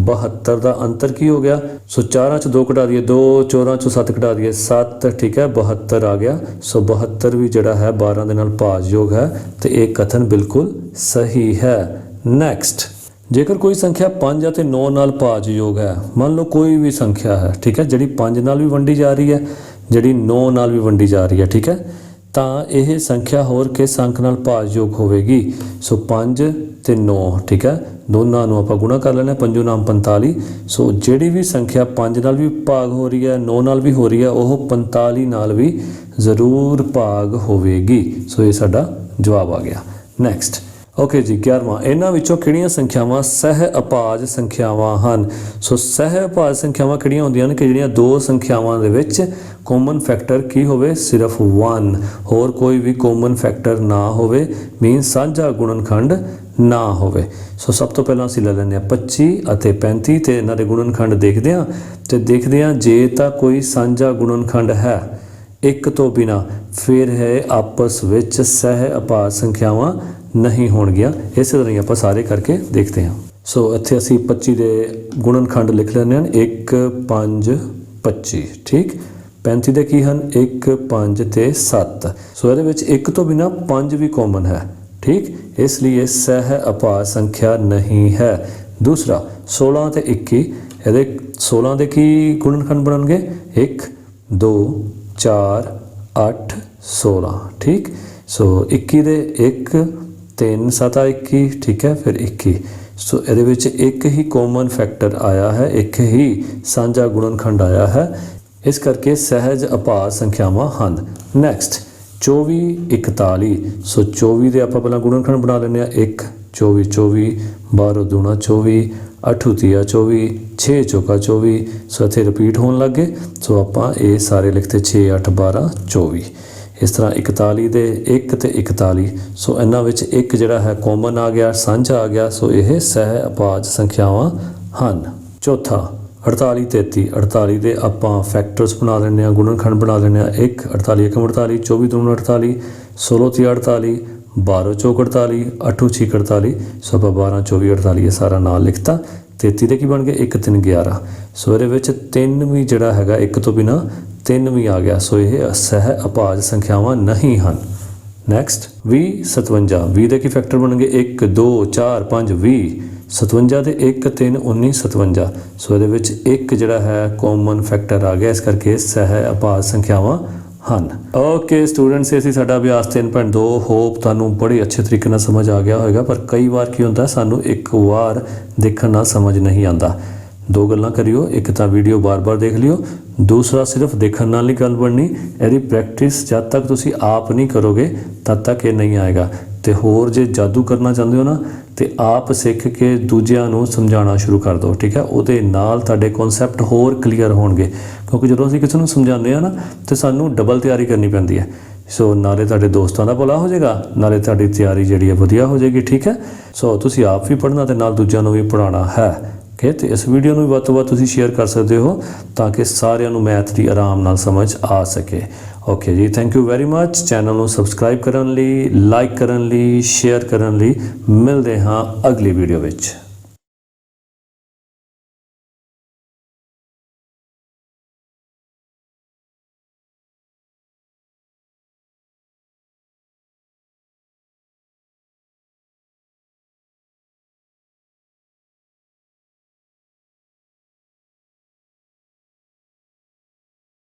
72 ਦਾ ਅੰਤਰ ਕੀ ਹੋ ਗਿਆ। ਸੋ 4 'ਚ 2 ਘਟਾ ਦਈਏ 2 4 'ਚੋਂ 7 ਘਟਾ ਦਈਏ 7 ਠੀਕ ਹੈ 72 ਆ ਗਿਆ। ਸੋ 72 ਵੀ ਜਿਹੜਾ ਹੈ 12 ਦੇ ਨਾਲ ਭਾਜਯੋਗ ਹੈ ਤੇ ਇਹ ਕਥਨ ਬਿਲਕੁਲ ਸਹੀ ਹੈ। ਨੈਕਸਟ ਜੇਕਰ ਕੋਈ ਸੰਖਿਆ 5 ਅਤੇ 9 ਨਾਲ ਭਾਜਯੋਗ ਹੈ ਮੰਨ ਲਓ ਕੋਈ ਵੀ ਸੰਖਿਆ ਹੈ ਠੀਕ ਹੈ ਜਿਹੜੀ 5 ਨਾਲ ਵੀ ਵੰਡੀ ਜਾ ਰਹੀ ਹੈ ਜਿਹੜੀ 9 ਨਾਲ ਵੀ ਵੰਡੀ ਜਾ ਰਹੀ ਹੈ ਠੀਕ ਹੈ ਤਾਂ ਇਹ ਸੰਖਿਆ ਹੋਰ ਕਿਸ ਅੰਕ ਨਾਲ ਭਾਜਯੋਗ ਹੋਵੇਗੀ। ਸੋ 5 ਤੇ 9 ਠੀਕ ਹੈ ਦੋਨਾਂ ਨੂੰ ਆਪਾਂ ਗੁਣਾ ਕਰ ਲੈਣਾ 5 ਨਾਮ 45। ਸੋ ਜਿਹੜੀ ਵੀ ਸੰਖਿਆ 5 ਨਾਲ ਵੀ ਭਾਗ ਹੋ ਰਹੀ ਹੈ 9 ਨਾਲ ਵੀ ਹੋ ਰਹੀ ਹੈ ਉਹ 45 ਨਾਲ ਵੀ ਜ਼ਰੂਰ ਭਾਗ ਹੋਵੇਗੀ। ਸੋ ਇਹ ਸਾਡਾ ਜਵਾਬ ਆ ਗਿਆ। ਨੈਕਸਟ ਓਕੇ ਜੀ 11ਵਾਂ ਇਹਨਾਂ ਵਿੱਚੋਂ ਕਿਹੜੀਆਂ ਸੰਖਿਆਵਾਂ ਸਹਿ ਅਭਾਜ ਸੰਖਿਆਵਾਂ ਹਨ। ਸੋ ਸਹਿ ਅਭਾਜ ਸੰਖਿਆਵਾਂ ਕਿਹੜੀਆਂ ਹੁੰਦੀਆਂ ਨੇ ਕਿ ਜਿਹੜੀਆਂ ਦੋ ਸੰਖਿਆਵਾਂ ਦੇ ਵਿੱਚ ਕਾਮਨ ਫੈਕਟਰ ਕੀ ਹੋਵੇ ਸਿਰਫ 1 ਹੋਰ ਕੋਈ ਵੀ ਕਾਮਨ ਫੈਕਟਰ ਨਾ ਹੋਵੇ ਮੀਨ ਸਾਂਝਾ ਗੁਣਨਖੰਡ ਨਾ ਹੋਵੇ। ਸੋ ਸਭ ਤੋਂ ਪਹਿਲਾਂ ਅਸੀਂ ਲੈ ਲੈਂਦੇ ਹਾਂ 25 ਅਤੇ 35 ਤੇ ਇਹਨਾਂ ਦੇ ਗੁਣਨਖੰਡ ਦੇਖਦੇ ਹਾਂ ਤੇ ਦੇਖਦੇ ਹਾਂ ਜੇ ਤਾਂ ਕੋਈ ਸਾਂਝਾ ਗੁਣਨਖੰਡ ਹੈ ਇੱਕ ਤੋਂ ਬਿਨਾ ਫਿਰ ਹੈ ਆਪਸ ਵਿੱਚ ਸਹਿ ਅਭਾਜ ਸੰਖਿਆਵਾਂ ਨਹੀਂ ਹੋਣਗੀਆਂ। ਇਸੇ ਤਰ੍ਹਾਂ ਹੀ ਆਪਾਂ ਸਾਰੇ ਕਰਕੇ ਦੇਖਦੇ ਹਾਂ। ਸੋ ਇੱਥੇ ਅਸੀਂ 25 ਦੇ ਗੁਣਨਖੰਡ ਲਿਖ ਲੈਂਦੇ ਹਨ 1 5 25 ਠੀਕ। 35 ਦੇ ਕੀ ਹਨ 1 5 ਤੇ 7। ਸੋ ਇਹਦੇ ਵਿੱਚ 1 ਤੋਂ ਬਿਨਾ 5 ਵੀ ਕਾਮਨ ਹੈ ਠੀਕ। ਇਸ ਲਈ ਇਹ ਸਹਿ ਅਭਾਜ ਸੰਖਿਆ ਨਹੀਂ ਹੈ। दूसरा 16 ਤੇ 21 ਇਹਦੇ 16 ਦੇ ਕੀ ਗੁਣਨਖੰਡ ਬਣਨਗੇ 1 2 4 8 16 ठीक। सो 21 ਦੇ 1 3 7 21 ठीक है फिर 21। सो ਇਹਦੇ ਵਿੱਚ ਇੱਕ ਹੀ ਕਾਮਨ ਫੈਕਟਰ ਆਇਆ ਹੈ, ਇੱਕ ਹੀ ਸਾਂਝਾ ਗੁਣਨਖੰਡ ਆਇਆ ਹੈ, ਇਸ ਕਰਕੇ ਸਹਿਜ ਅਭਾਜ ਸੰਖਿਆਵਾਂ ਹਨ। ਨੈਕਸਟ 24 41। ਸੋ 24 ਦੇ ਆਪਾਂ ਪਹਿਲਾਂ ਗੁਣਨਖੰਡ ਬਣਾ ਲੈਂਦੇ ਹਾਂ 1 24 24 12 दूना 24 8 ਤੀਆ 24 6 ਚੌਕਾ 24। ਸੋ ਇੱਥੇ ਰਿਪੀਟ ਹੋਣ ਲੱਗ ਗਏ। ਸੋ ਆਪਾਂ ਇਹ ਸਾਰੇ ਲਿਖਤੇ 6 8 12 24। ਇਸ ਤਰ੍ਹਾਂ 41 ਦੇ 1 ਤੇ 41। ਸੋ ਇਹਨਾਂ ਵਿੱਚ ਇੱਕ ਜਿਹੜਾ ਹੈ ਕਾਮਨ ਆ ਗਿਆ, ਸਾਂਝਾ ਆ ਗਿਆ। ਸੋ ਇਹ ਸਹਿ ਅਭਾਜ ਸੰਖਿਆਵਾਂ ਹਨ। ਚੌਥਾ 48 33। 48 ਦੇ ਆਪਾਂ ਫੈਕਟਰਸ ਬਣਾ ਲੈਂਦੇ ਹਾਂ, ਗੁਣਨਖੰਡ ਬਣਾ ਲੈਂਦੇ ਹਾਂ 1 48 1 48 24 दूना 48 16 ਤੀਆ 48 12 ਚੌਕ 48 8 6 48। ਸੋ ਆਪਾਂ 12 24 48 ਇਹ ਸਾਰਾ ਨਾਲ ਲਿਖਤਾ। 33 ਦੇ ਕੀ ਬਣ ਗਏ 1 3 11। ਸੋ ਇਹਦੇ ਵਿੱਚ 3 ਵੀ ਜਿਹੜਾ ਹੈਗਾ 1 ਤੋਂ ਬਿਨਾ 3 ਵੀ ਆ ਗਿਆ। ਸੋ ਇਹ ਸਹਿ ਅਭਾਜ ਸੰਖਿਆਵਾਂ ਨਹੀਂ ਹਨ। ਨੈਕਸਟ 20 57। 20 ਦੇ ਕੀ ਫੈਕਟਰ ਬਣਨਗੇ 1 2 4 5 20। 57 ਦੇ 1 3 19 57। ਸੋ ਇਹਦੇ ਵਿੱਚ ਇੱਕ ਜਿਹੜਾ ਹੈ ਕਾਮਨ ਫੈਕਟਰ ਆ ਗਿਆ, ਇਸ ਕਰਕੇ ਸਹਿ ਅਭਾਜ ਸੰਖਿਆਵਾਂ ਹਨ। ਓਕੇ ਸਟੂਡੈਂਟਸ, ਇਹ ਸੀ ਸਾਡਾ ਅਭਿਆਸ 3.2। ਹੋਪ ਤੁਹਾਨੂੰ ਬੜੇ ਅੱਛੇ ਤਰੀਕੇ ਨਾਲ ਸਮਝ ਆ ਗਿਆ ਹੋਵੇਗਾ। ਪਰ ਕਈ ਵਾਰ ਕੀ ਹੁੰਦਾ ਸਾਨੂੰ ਇੱਕ ਵਾਰ ਦੇਖਣ ਨਾਲ ਸਮਝ ਨਹੀਂ ਆਉਂਦਾ। ਦੋ ਗੱਲਾਂ ਕਰਿਓ, ਇੱਕ ਤਾਂ ਵੀਡੀਓ ਬਾਰ-ਬਾਰ ਦੇਖ ਲਿਓ, ਦੂਸਰਾ ਸਿਰਫ ਦੇਖਣ ਨਾਲ ਨਹੀਂ ਗੱਲ ਬਣਨੀ, ਇਹਦੀ ਪ੍ਰੈਕਟਿਸ ਜਦ ਤੱਕ ਤੁਸੀਂ ਆਪ ਨਹੀਂ ਕਰੋਗੇ ਤਦ ਤੱਕ ਇਹ ਨਹੀਂ ਆਏਗਾ। ਤੇ ਹੋਰ ਜੇ ਜਾਦੂ ਕਰਨਾ ਚਾਹੁੰਦੇ ਹੋ ਨਾ ਤੇ ਆਪ ਸਿੱਖ ਕੇ ਦੂਜਿਆਂ ਨੂੰ ਸਮਝਾਉਣਾ ਸ਼ੁਰੂ ਕਰ ਦਿਓ, ਠੀਕ ਹੈ। ਉਹਦੇ ਨਾਲ ਤੁਹਾਡੇ ਕਨਸੈਪਟ ਹੋਰ ਕਲੀਅਰ ਹੋਣਗੇ, ਕਿਉਂਕਿ ਜਦੋਂ ਅਸੀਂ ਕਿਸੇ ਨੂੰ ਸਮਝਾਉਂਦੇ ਹਾਂ ਨਾ ਤੇ ਸਾਨੂੰ ਡਬਲ ਤਿਆਰੀ ਕਰਨੀ ਪੈਂਦੀ ਹੈ। ਸੋ ਨਾਲੇ ਤੁਹਾਡੇ ਦੋਸਤਾਂ ਦਾ ਭਲਾ ਹੋ ਜਾਏਗਾ, ਨਾਲੇ ਤੁਹਾਡੀ ਤਿਆਰੀ ਜਿਹੜੀ ਹੈ ਵਧੀਆ ਹੋ ਜਾਏਗੀ, ਠੀਕ ਹੈ। ਸੋ ਤੁਸੀਂ ਆਪ ਵੀ ਪੜ੍ਹਨਾ ਤੇ ਨਾਲ ਦੂਜਿਆਂ ਨੂੰ ਵੀ ਪੜ੍ਹਾਉਣਾ ਹੈ। ਓਕੇ, ਤੇ ਇਸ ਵੀਡੀਓ ਨੂੰ ਵੀ ਵੱਧ ਤੋਂ ਵੱਧ ਤੁਸੀਂ ਸ਼ੇਅਰ ਕਰ ਸਕਦੇ ਹੋ ਤਾਂ ਕਿ ਸਾਰਿਆਂ ਨੂੰ ਮੈਥ ਦੀ ਆਰਾਮ ਨਾਲ ਸਮਝ ਆ ਸਕੇ। ਓਕੇ ਜੀ, thank you very much. Channel ਨੂੰ ਸਬਸਕ੍ਰਾਈਬ ਕਰਨ ਲਈ, ਲਾਈਕ ਕਰਨ ਲਈ, ਸ਼ੇਅਰ ਕਰਨ ਲਈ। ਮਿਲਦੇ ਹਾਂ ਅਗਲੀ ਵੀਡੀਓ ਵਿੱਚ।